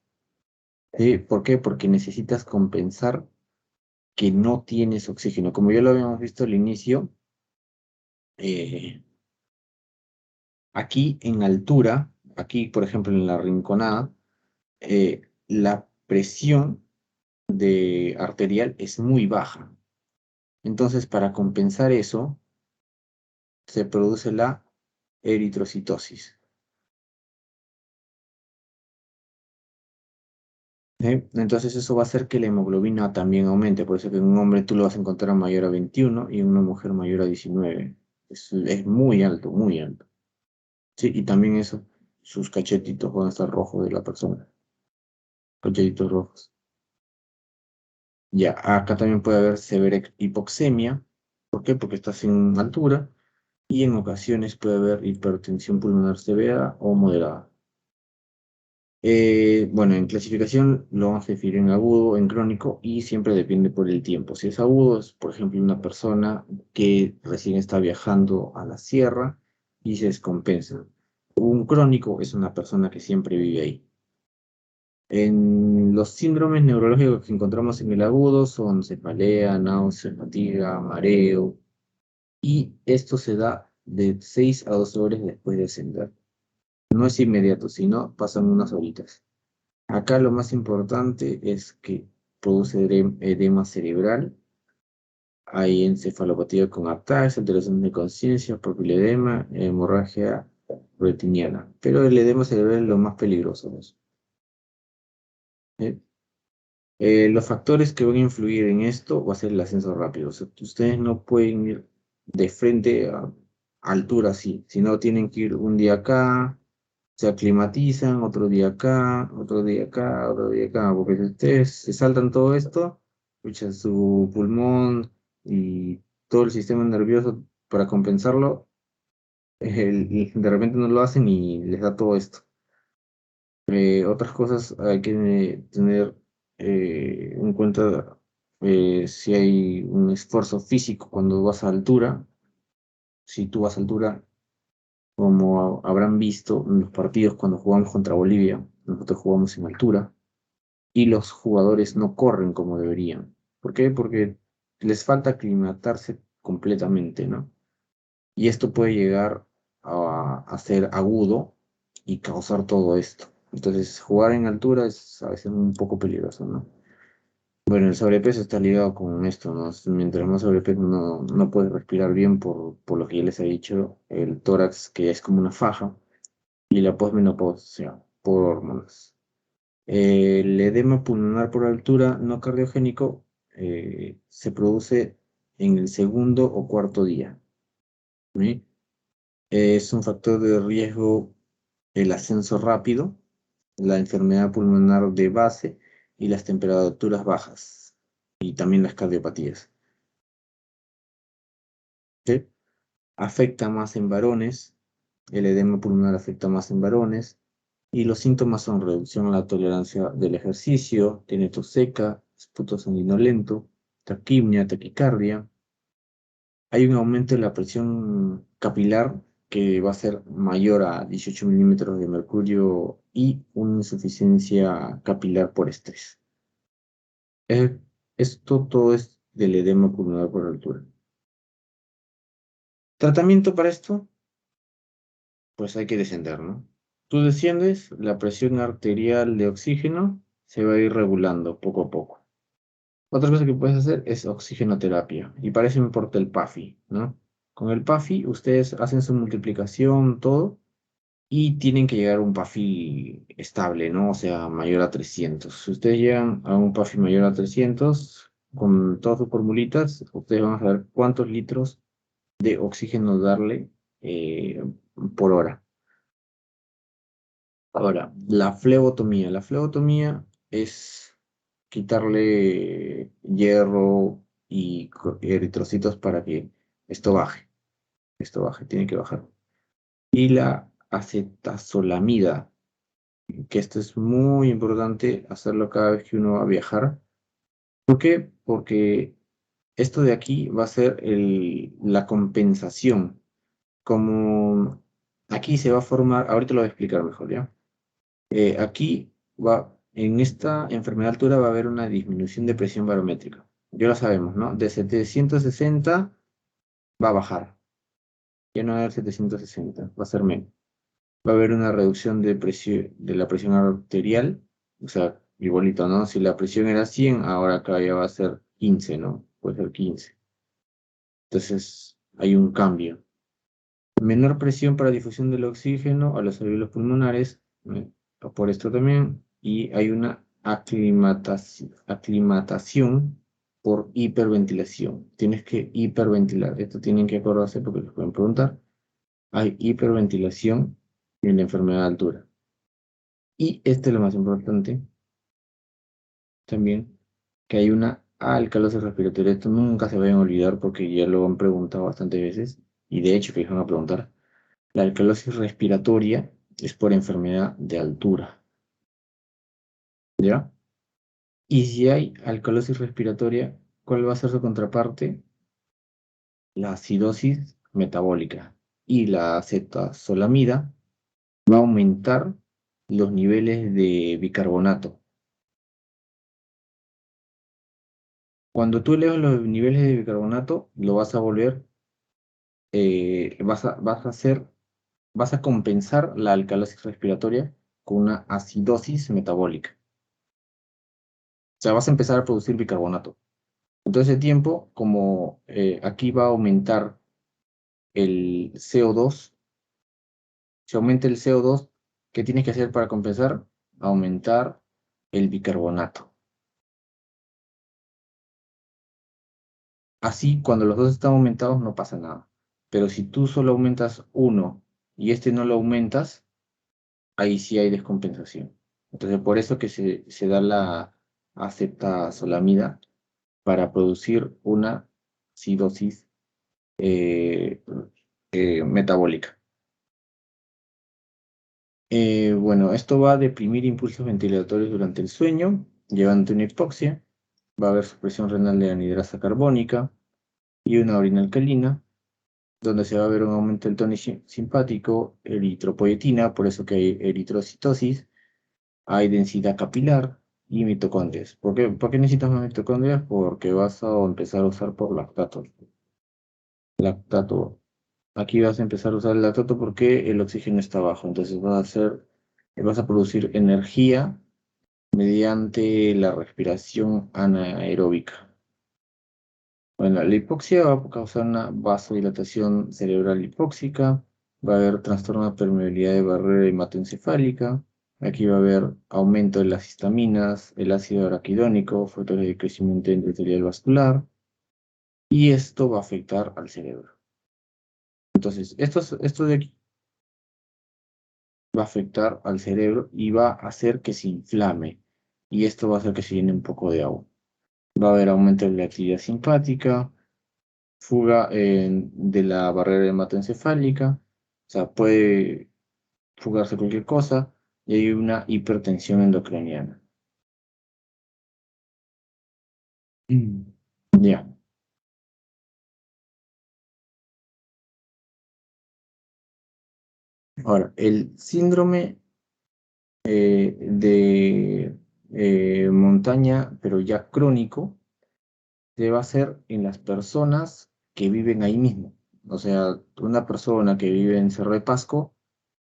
¿Sí? ¿Por qué? Porque necesitas compensar que no tienes oxígeno. Como ya lo habíamos visto al inicio, eh, aquí en altura, aquí por ejemplo en la rinconada, la presión de arterial es muy baja. Entonces, para compensar eso, se produce la eritrocitosis. ¿Sí? Entonces, eso va a hacer que la hemoglobina también aumente. Por eso que en un hombre tú lo vas a encontrar mayor a 21 y en una mujer mayor a 19. Es muy alto, muy alto. Sí, y también eso, sus cachetitos van a estar rojos de la persona. Cachetitos rojos. Ya, acá también puede haber severa hipoxemia. ¿Por qué? Porque estás en altura y en ocasiones puede haber hipertensión pulmonar severa o moderada. Bueno, en clasificación lo vamos a definir en agudo, en crónico y siempre depende por el tiempo. Si es agudo, es por ejemplo una persona que recién está viajando a la sierra y se descompensa. Un crónico es una persona que siempre vive ahí. En los síndromes neurológicos que encontramos en el agudo son cefalea, náusea, fatiga, mareo, y esto se da de 6 a 12 horas después de ascender. No es inmediato, sino pasan unas horitas. Acá lo más importante es que produce edema cerebral, hay encefalopatía con ataques, alteración de conciencia, papiledema, hemorragia retiniana. Pero el edema cerebral es lo más peligroso, ¿no? ¿Eh? Los factores que van a influir en esto va a ser el ascenso rápido. O sea, ustedes no pueden ir de frente a altura así, sino tienen que ir un día acá, se aclimatizan, otro día acá, otro día acá, otro día acá, porque si ustedes se saltan todo esto, pucha, su pulmón y todo el sistema nervioso para compensarlo, de repente no lo hacen y les da todo esto. Otras cosas hay que tener en cuenta si hay un esfuerzo físico cuando vas a altura. Si tú vas a altura, como habrán visto en los partidos cuando jugamos contra Bolivia, nosotros jugamos en altura y los jugadores no corren como deberían. ¿Por qué? Porque les falta aclimatarse completamente, ¿no? Y esto puede llegar a ser agudo y causar todo esto. Entonces, jugar en altura es a veces un poco peligroso, ¿no? Bueno, el sobrepeso está ligado con esto, ¿no? Mientras más sobrepeso no puedes respirar bien por lo que ya les he dicho, el tórax que es como una faja y la posmenopausia por hormonas. El edema pulmonar por altura no cardiogénico se produce en el segundo o cuarto día. ¿Sí? Es un factor de riesgo el ascenso rápido, la enfermedad pulmonar de base y las temperaturas bajas y también las cardiopatías. ¿Sí? Afecta más en varones, el edema pulmonar afecta más en varones y los síntomas son reducción a la tolerancia del ejercicio, tiene tos seca, esputo sanguinolento, taquimia, taquicardia. Hay un aumento en la presión capilar que va a ser mayor a 18 milímetros de mercurio y una insuficiencia capilar por estrés. Eh, Esto todo es del edema pulmonar por altura. Tratamiento para esto, pues hay que descender, ¿no? Tú desciendes, la presión arterial de oxígeno se va a ir regulando poco a poco. Otra cosa que puedes hacer es oxigenoterapia, y para eso importa el PAFI, ¿no? Con el PAFI ustedes hacen su multiplicación, todo, y tienen que llegar a un PAFI estable, ¿no? O sea, mayor a 300. Si ustedes llegan a un PAFI mayor a 300, con todas sus formulitas, ustedes van a saber cuántos litros de oxígeno darle eh, por hora. Ahora, la flebotomía. La flebotomía es quitarle hierro y eritrocitos para que esto baje. Esto baje, tiene que bajar. Y la acetazolamida, que esto es muy importante hacerlo cada vez que uno va a viajar. ¿Por qué? Porque esto de aquí va a ser la compensación. Como aquí se va a formar, ahorita lo voy a explicar mejor, ¿ya? Aquí en esta enfermedad de altura va a haber una disminución de presión barométrica. Ya lo sabemos, ¿no? De 760 va a bajar. Ya no va a haber 760, va a ser menos. Va a haber una reducción de la presión arterial, o sea, igualito, ¿no? Si la presión era 100, ahora acá ya va a ser 15, ¿no? Puede ser 15. Entonces, hay un cambio. Menor presión para difusión del oxígeno a los alvéolos pulmonares, por esto también, y hay una aclimatación por hiperventilación. Tienes que hiperventilar. Esto tienen que acordarse porque les pueden preguntar. Hay hiperventilación en la enfermedad de altura. Y este es lo más importante también, que hay una alcalosis respiratoria. Esto nunca se vayan a olvidar porque ya lo han preguntado bastantes veces, y de hecho que van a preguntar. La alcalosis respiratoria es por enfermedad de altura, ¿ya? Y si hay alcalosis respiratoria, ¿cuál va a ser su contraparte? La acidosis metabólica. Y la acetazolamida va a aumentar los niveles de bicarbonato. Cuando tú elevas los niveles de bicarbonato, lo vas a volver, vas a compensar la alcalosis respiratoria con una acidosis metabólica. O sea, vas a empezar a producir bicarbonato. En todo ese tiempo, como aquí va a aumentar el CO2, si aumenta el CO2, ¿qué tienes que hacer para compensar? Aumentar el bicarbonato. Así, cuando los dos están aumentados, no pasa nada. Pero si tú solo aumentas uno y este no lo aumentas, ahí sí hay descompensación. Entonces, por eso que se da la acetazolamida para producir una acidosis eh, metabólica. Bueno, esto va a deprimir impulsos ventilatorios durante el sueño, llevando a una hipoxia. Va a haber supresión renal de anhidrasa carbónica y una orina alcalina, donde se va a ver un aumento del tono simpático, eritropoyetina, por eso que hay eritrocitosis, hay densidad capilar y mitocondrias. ¿Por qué necesitas más mitocondrias? Porque vas a empezar a usar por lactato. Lactato. Aquí vas a empezar a usar el lactato porque el oxígeno está bajo, entonces vas a producir energía mediante la respiración anaeróbica. Bueno, la hipoxia va a causar una vasodilatación cerebral hipóxica, va a haber trastorno de permeabilidad de barrera hematoencefálica, aquí va a haber aumento de las histaminas, el ácido araquidónico, factores de crecimiento endotelial vascular, y esto va a afectar al cerebro. Entonces, esto de aquí va a afectar al cerebro y va a hacer que se inflame, y esto va a hacer que se llene un poco de agua. Va a haber aumento de la actividad simpática, fuga de la barrera hematoencefálica, o sea, puede fugarse cualquier cosa, y hay una hipertensión endocriniana. Mm. Ya. Ahora, el síndrome de montaña, pero ya crónico, se va a hacer en las personas que viven ahí mismo. O sea, una persona que vive en Cerro de Pasco,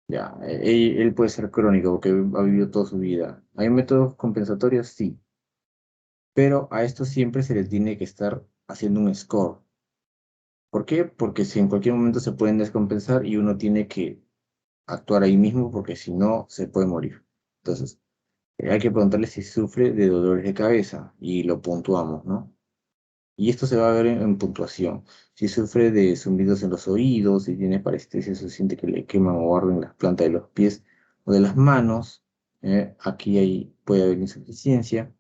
ya, él puede ser crónico porque ha vivido toda su vida. ¿Hay métodos compensatorios? Sí, pero a esto siempre se le tiene que estar haciendo un score. ¿Por qué? Porque si en cualquier momento se pueden descompensar y uno tiene que actuar ahí mismo porque si no se puede morir. Entonces, hay que preguntarle si sufre de dolores de cabeza y lo puntuamos, ¿no? Y esto se va a ver en puntuación. Si sufre de zumbidos en los oídos, si tiene parestesia, se siente que le queman o arden las plantas de los pies o de las manos, aquí puede haber insuficiencia.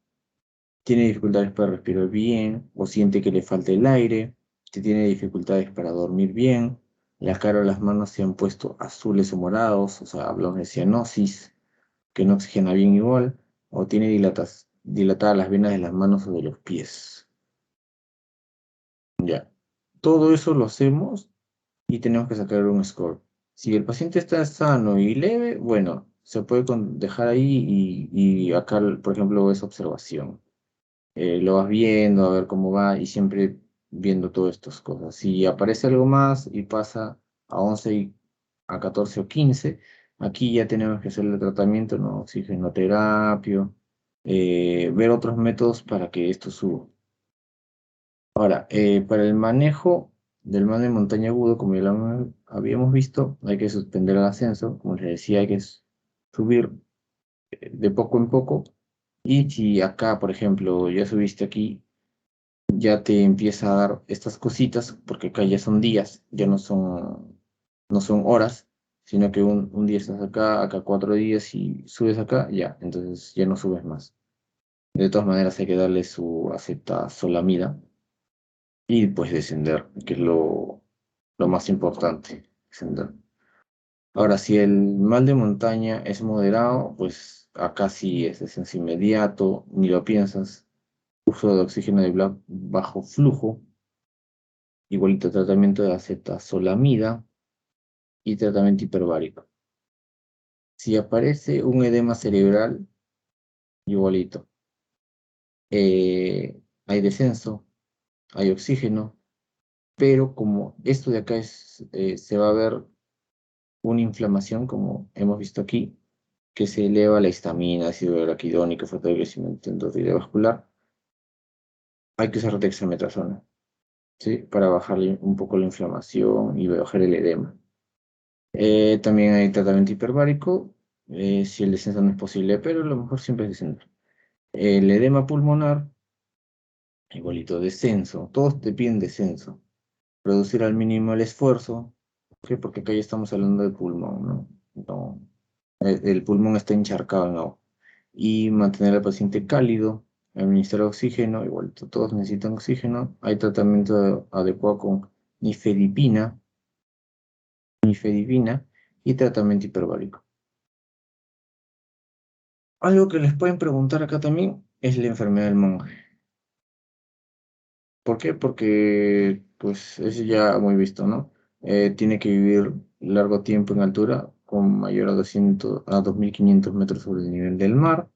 tiene dificultades para respirar bien o siente que le falta el aire, si tiene dificultades para dormir bien, la cara o las manos se han puesto azules o morados, o sea, hablamos de cianosis, que no oxigena bien igual, o tiene dilatadas las venas de las manos o de los pies. Ya, todo eso lo hacemos y tenemos que sacar un score. Si el paciente está sano y leve, bueno, se puede dejar ahí y acá, por ejemplo, es observación. Lo vas viendo, a ver cómo va y siempre viendo todas estas cosas. Si aparece algo más y pasa a 11 a 14 o 15, aquí ya tenemos que hacer el tratamiento, ¿no? Oxigenoterapia, ver otros métodos para que esto suba. Ahora, para el manejo del mal de montaña agudo, como ya lo habíamos visto, hay que suspender el ascenso, como les decía, hay que subir de poco en poco. Y si acá, por ejemplo, ya subiste aquí, ya te empieza a dar estas cositas, porque acá ya son días, ya no son horas, sino que un día estás acá, acá 4 días y subes acá, ya, entonces ya no subes más. De todas maneras hay que darle su acetazolamida y pues descender, que es lo más importante, descender. Ahora, si el mal de montaña es moderado, pues acá sí es descenso inmediato, ni lo piensas, uso de oxígeno de bajo flujo, igualito tratamiento de acetazolamida y tratamiento hiperbárico. Si aparece un edema cerebral, igualito. Hay descenso, hay oxígeno, pero como esto de acá se va a ver una inflamación, como hemos visto aquí, que se eleva la histamina, ácido araquidónico, factor de crecimiento endoteliovascular, hay que usar dexametasona, ¿sí? Para bajar un poco la inflamación y bajar el edema. También hay tratamiento hiperbárico, si el descenso no es posible, pero lo mejor siempre es descender. El edema pulmonar, igualito, descenso. Todos te piden descenso. Reducir al mínimo el esfuerzo. ¿Por qué? Porque acá ya estamos hablando de pulmón, ¿no? No, el pulmón está encharcado en agua. Y mantener al paciente cálido, administrar oxígeno, igualito, todos necesitan oxígeno. Hay tratamiento adecuado con nifedipina y tratamiento hiperbárico. Algo que les pueden preguntar acá también es la enfermedad del monje. ¿Por qué? Porque, pues, es ya muy visto, ¿no? Tiene que vivir largo tiempo en altura, con mayor a 2.500 metros sobre el nivel del mar.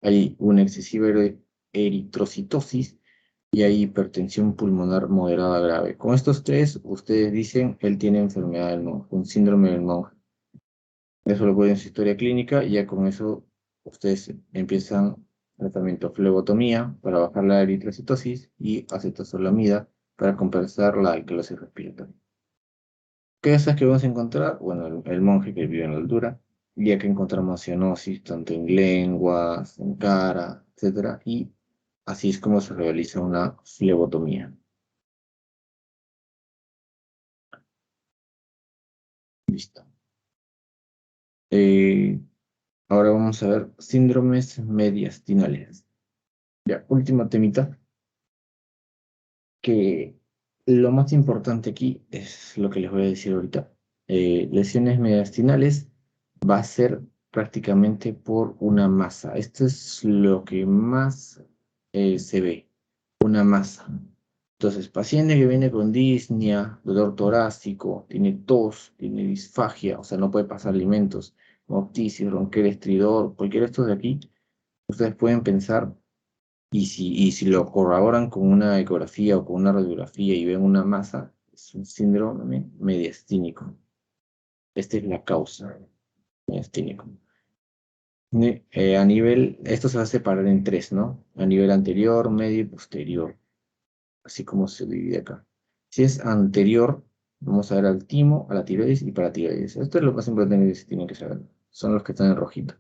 Hay una excesiva eritrocitosis y hay hipertensión pulmonar moderada grave. Con estos tres, ustedes dicen, él tiene enfermedad del monje, un síndrome del monje. Eso lo pueden en su historia clínica y ya con eso ustedes empiezan tratamiento flebotomía para bajar la eritrocitosis y acetazolamida para compensar la alcalosis respiratoria. ¿Qué es que vamos a encontrar? Bueno, el monje que vive en la altura, ya que encontramos cianosis tanto en lenguas, en cara, etcétera, y así es como se realiza una flebotomía. Listo. Eh, Ahora vamos a ver síndromes mediastinales. Ya, última temita, que lo más importante aquí es lo que les voy a decir ahorita. Lesiones mediastinales va a ser prácticamente por una masa. Esto es lo que más se ve, una masa. Entonces, paciente que viene con disnea, dolor torácico, tiene tos, tiene disfagia, o sea, no puede pasar alimentos, moptisis, ronquera, estridor, cualquiera de estos de aquí, ustedes pueden pensar y si lo corroboran con una ecografía o con una radiografía y ven una masa, es un síndrome mediastínico. Esta es la causa mediastínico. A nivel, esto se va a separar en tres, ¿no? A nivel anterior, medio y posterior, así como se divide acá. Si es anterior, vamos a ver al timo, a la tiroides y paratiroides. Esto es lo más importante que se tiene que saber. Son los que están en rojito.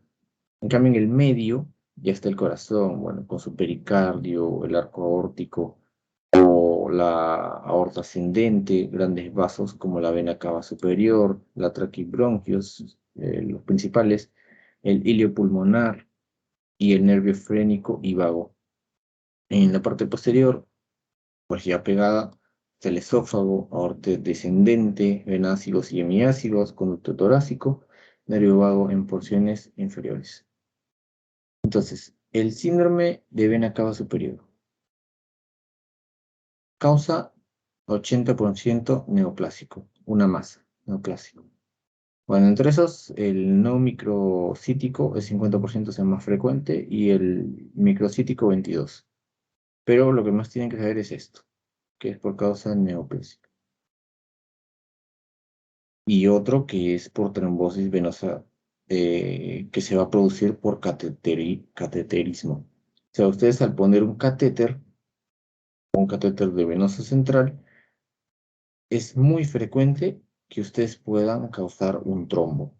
En cambio, en el medio ya está el corazón, bueno, con su pericardio, el arco aórtico o la aorta ascendente, grandes vasos como la vena cava superior, la traqueobronquios, los principales, el ilio pulmonar y el nervio frénico y vago. En la parte posterior, pues ya pegada, está el esófago, aorta descendente, venácigos y hemiácigos, conducto torácico, nervio vago en porciones inferiores. Entonces, el síndrome de vena cava superior causa 80% neoplásico, una masa neoplásico. Bueno, entre esos, el no microcítico, el 50% es el más frecuente, y el microcítico 22%. Pero lo que más tienen que saber es esto, que es por causa neoplásica. Y otro que es por trombosis venosa, que se va a producir por cateterismo. O sea, ustedes al poner un catéter de venosa central, es muy frecuente que ustedes puedan causar un trombo.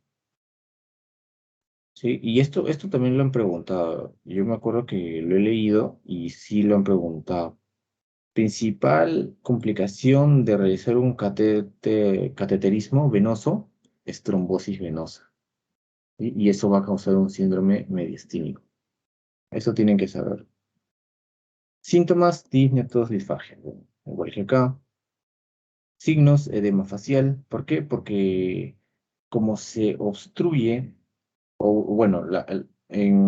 ¿Sí? Y esto también lo han preguntado. Yo me acuerdo que lo he leído y sí lo han preguntado. Principal complicación de realizar un cateterismo venoso es trombosis venosa. ¿Sí? Y eso va a causar un síndrome mediastínico. Eso tienen que saber. Síntomas, disnea, tos, disfagia. Bueno, igual que acá. Signos, edema facial. ¿Por qué? Porque como se obstruye, o bueno,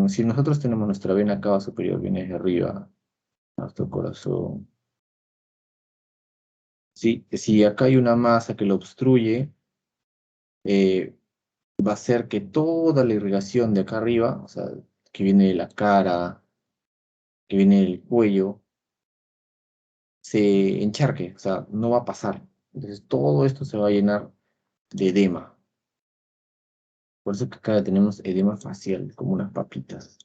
si nosotros tenemos nuestra vena cava superior, viene de arriba, nuestro corazón. Si acá hay una masa que lo obstruye, eh, va a hacer que toda la irrigación de acá arriba, o sea, que viene de la cara, que viene del cuello, se encharque, o sea, no va a pasar. Entonces todo esto se va a llenar de edema. Por eso que acá tenemos edema facial, como unas papitas.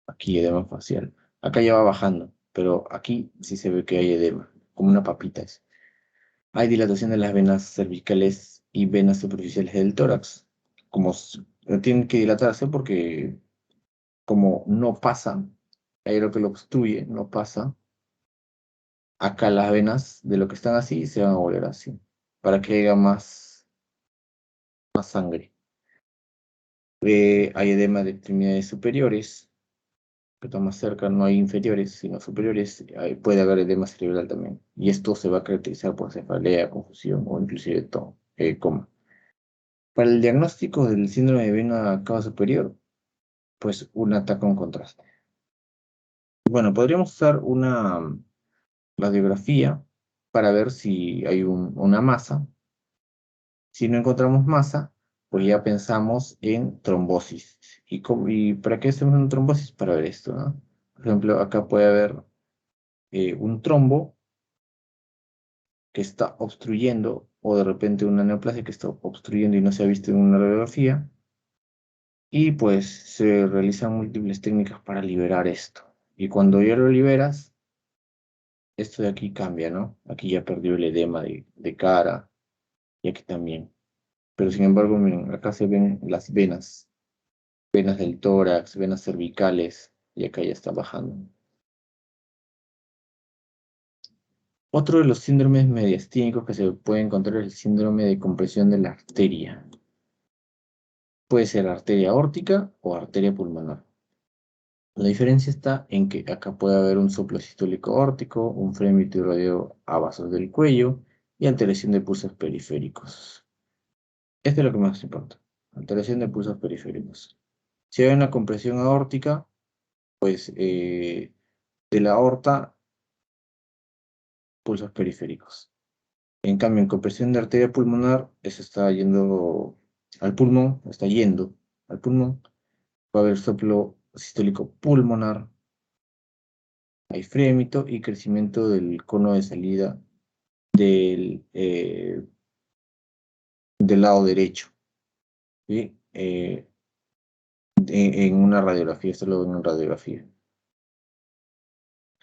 Aquí edema facial. Acá ya va bajando, pero aquí sí se ve que hay edema, como una papita. Hay dilatación de las venas cervicales y venas superficiales del tórax. Tienen que dilatarse porque como no pasa, hay lo que lo obstruye, no pasa, acá las venas de lo que están así se van a volver así, para que haya más sangre. Hay edema de extremidades superiores, que está más cerca, no hay inferiores, sino superiores, puede haber edema cerebral también. Y esto se va a caracterizar por cefalea, confusión o inclusive coma. Para el diagnóstico del síndrome de vena cava superior, pues un ataque con contraste. Bueno, podríamos usar una radiografía para ver si hay una masa. Si no encontramos masa, pues ya pensamos en trombosis. ¿Y para qué hacemos una trombosis? Para ver esto, ¿no? Por ejemplo, acá puede haber un trombo que está obstruyendo, o de repente una neoplasia que está obstruyendo y no se ha visto en una radiografía. Y pues se realizan múltiples técnicas para liberar esto. Y cuando ya lo liberas, esto de aquí cambia, ¿no? Aquí ya perdió el edema de cara y aquí también. Pero sin embargo, miren, acá se ven las venas del tórax, venas cervicales, y acá ya está bajando. Otro de los síndromes mediastínicos que se puede encontrar es el síndrome de compresión de la arteria. Puede ser arteria aórtica o arteria pulmonar. La diferencia está en que acá puede haber un soplo sistólico aórtico, un frémito irradiado a vasos del cuello y alteración de pulsos periféricos. Esto es lo que más importa, alteración de pulsos periféricos. Si hay una compresión aórtica, pues de la aorta, pulsos periféricos. En cambio, en compresión de arteria pulmonar, eso está yendo al pulmón, está yendo al pulmón. Va a haber soplo sistólico pulmonar, hay frémito y crecimiento del cono de salida del lado derecho, ¿sí? En una radiografía, esto lo ven en radiografía.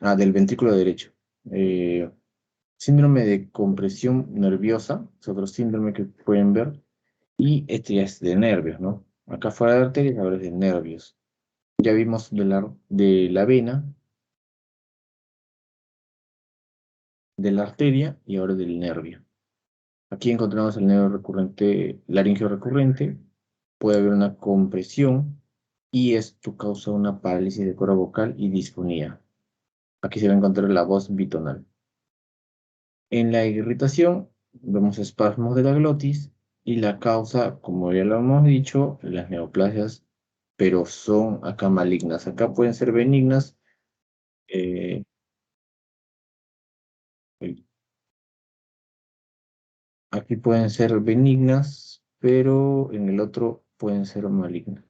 Del ventrículo derecho. Eh, Síndrome de compresión nerviosa, es otro síndrome que pueden ver, y este ya es de nervios, ¿no? Acá fuera de arterias, ahora es de nervios. Ya vimos de la vena, de la arteria y ahora del nervio. Aquí encontramos el nervio recurrente, laringio recurrente, puede haber una compresión y esto causa una parálisis de cuerda vocal y disfonía. Aquí se va a encontrar la voz bitonal. En la irritación vemos espasmos de la glotis y la causa, como ya lo hemos dicho, las neoplasias, pero son acá malignas. Acá pueden ser benignas. eh, Aquí pueden ser benignas, pero en el otro pueden ser malignas.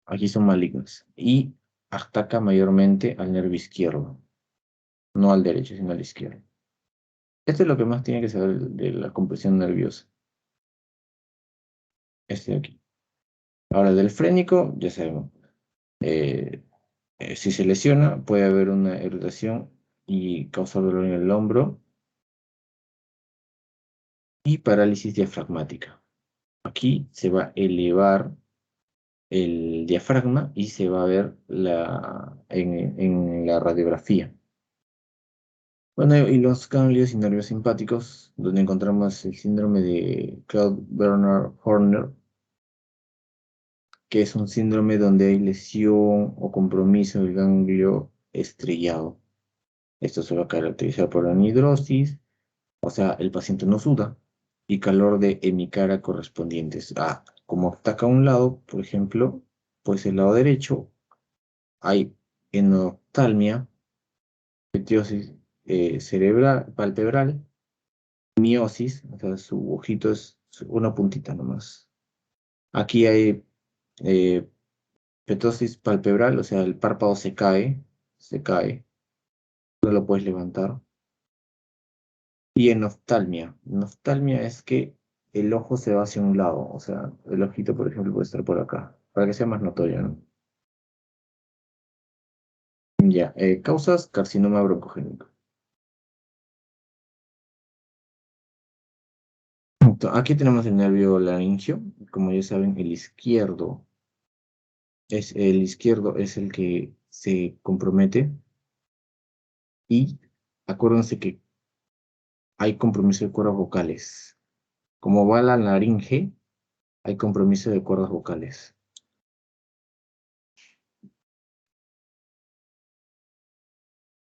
Aquí son malignas. Y ataca mayormente al nervio izquierdo, no al derecho, sino al izquierdo. Esto es lo que más tiene que saber de la compresión nerviosa. Este de aquí. Ahora, del frénico, ya sabemos. eh, si se lesiona, puede haber una irritación y causar dolor en el hombro y parálisis diafragmática. Aquí se va a elevar el diafragma y se va a ver en la radiografía. Bueno, y los ganglios y nervios simpáticos, donde encontramos el síndrome de Claude-Bernard-Horner, que es un síndrome donde hay lesión o compromiso del ganglio estrellado. Esto se va a caracterizar por anhidrosis, o sea, el paciente no suda, y calor de hemicara correspondientes. Como ataca a un lado, por ejemplo, pues el lado derecho, hay enoftalmia, pitosis cerebral, palpebral, miosis, o sea, su ojito es una puntita nomás. Aquí hay eh, ptosis palpebral, o sea, el párpado se cae, no lo puedes levantar. Y enoftalmia. Enoftalmia es que el ojo se va hacia un lado, o sea, el ojito, por ejemplo, puede estar por acá, para que sea más notorio, ¿no? Ya, causas carcinoma broncogénico. Aquí tenemos el nervio laringio, como ya saben, el izquierdo es el que se compromete y acuérdense que hay compromiso de cuerdas vocales. Como va la laringe, hay compromiso de cuerdas vocales.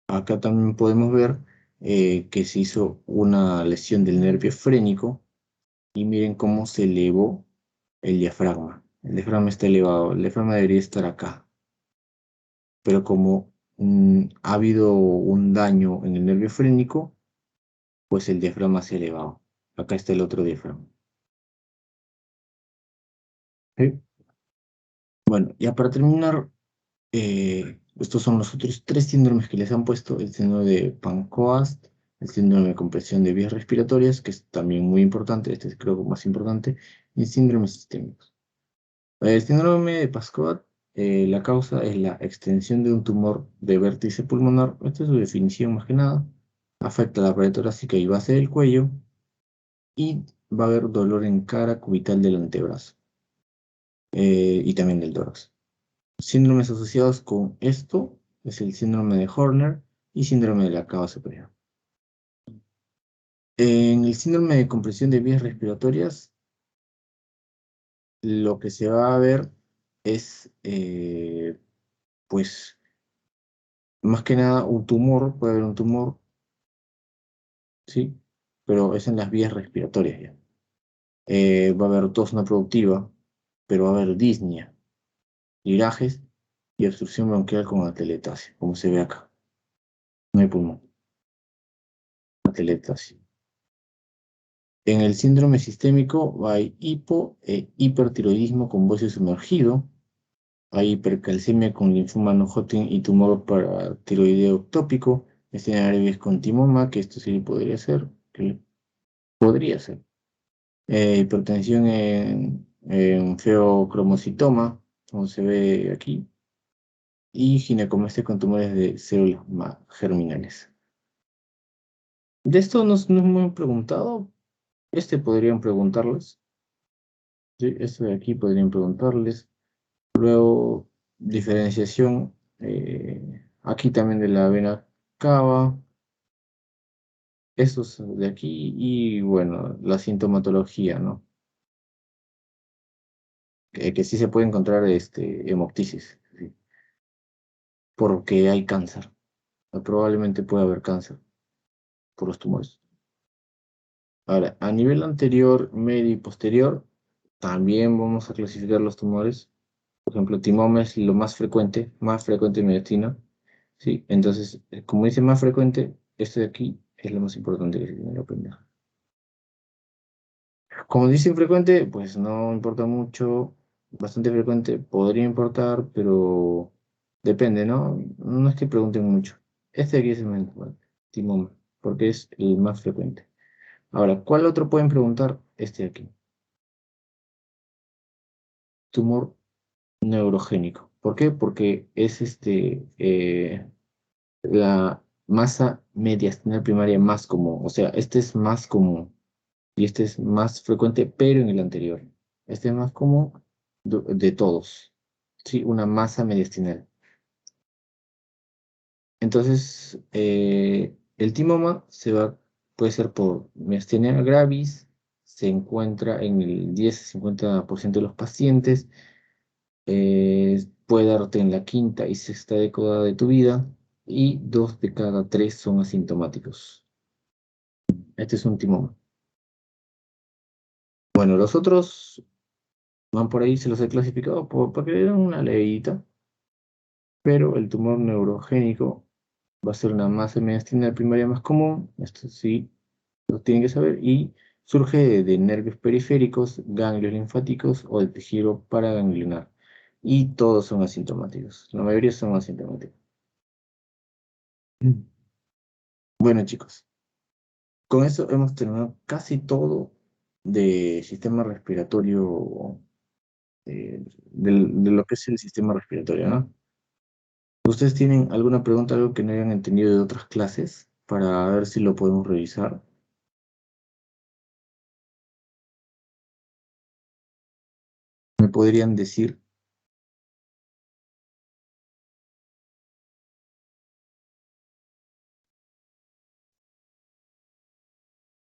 Acá también podemos ver que se hizo una lesión del nervio frénico y miren cómo se elevó el diafragma. El diafragma está elevado, el diafragma debería estar acá, pero como ha habido un daño en el nervio frénico, pues el diafragma se ha elevado. Acá está el otro diafragma. ¿Sí? Bueno, ya para terminar, estos son los otros tres síndromes que les han puesto: el síndrome de Pancoast, el síndrome de compresión de vías respiratorias, que es también muy importante, este es creo que más importante, y el síndrome sistémico. El síndrome de Pancoast, la causa es la extensión de un tumor de vértice pulmonar, esta es su definición más que nada, afecta la pared torácica y base del cuello, y va a haber dolor en cara cubital del antebrazo, y también del tórax. Síndromes asociados con esto es el síndrome de Horner y síndrome de la cava superior. En el síndrome de compresión de vías respiratorias, lo que se va a ver es, pues, más que nada un tumor, puede haber un tumor, ¿sí? Pero es en las vías respiratorias ya. Va a haber tos no productiva, pero va a haber disnea, irajes y obstrucción bronquial con atelectasia, como se ve acá. No hay pulmón, atelectasia. En el síndrome sistémico hay hipo e hipertiroidismo con bocio sumergido, hay hipercalcemia con linfoma no Hodgkin y tumor paratiroideo ectópico, escenario con timoma, que esto sí podría ser, que podría ser. Hipertensión en feocromocitoma, como se ve aquí, y ginecomastia con tumores de células germinales. De esto nos hemos preguntado, podrían preguntarles. Sí, esto de aquí podrían preguntarles. Luego, diferenciación, aquí también de la vena cava. Estos de aquí y bueno, la sintomatología, ¿no? Que sí se puede encontrar hemoptisis, ¿sí? Porque hay cáncer. Probablemente puede haber cáncer por los tumores. Ahora, a nivel anterior, medio y posterior, también vamos a clasificar los tumores. Por ejemplo, timoma es lo más frecuente en medicina, ¿sí? Entonces, como dice más frecuente, este de aquí es lo más importante que se tiene que aprender. Como dice infrecuente, pues no importa mucho, bastante frecuente podría importar, pero depende, ¿no? No es que pregunten mucho. Este de aquí es el más importante, timoma, porque es el más frecuente. Ahora, ¿cuál otro pueden preguntar? Este de aquí, tumor neurogénico. ¿Por qué? Porque es la masa mediastinal primaria más común. O sea, este es más común y este es más frecuente, pero en el anterior. Este es más común de todos. Sí, una masa mediastinal. Entonces, el timoma puede ser por miastenia gravis, se encuentra en el 10 a 50% de los pacientes, puede darte en la quinta y sexta década de tu vida y 2 de cada 3 son asintomáticos. Este es un timoma. Bueno, los otros van por ahí, se los he clasificado para que le den una leidita, pero el tumor neurogénico va a ser una masa mediastinal primaria más común, esto sí lo tienen que saber, y surge de nervios periféricos, ganglios linfáticos o del tejido paraganglionar. Y todos son asintomáticos, la mayoría son asintomáticos. Mm. Bueno, chicos, con eso hemos terminado casi todo de sistema respiratorio, de lo que es el sistema respiratorio, ¿no? ¿Ustedes tienen alguna pregunta, algo que no hayan entendido de otras clases, para ver si lo podemos revisar? ¿Me podrían decir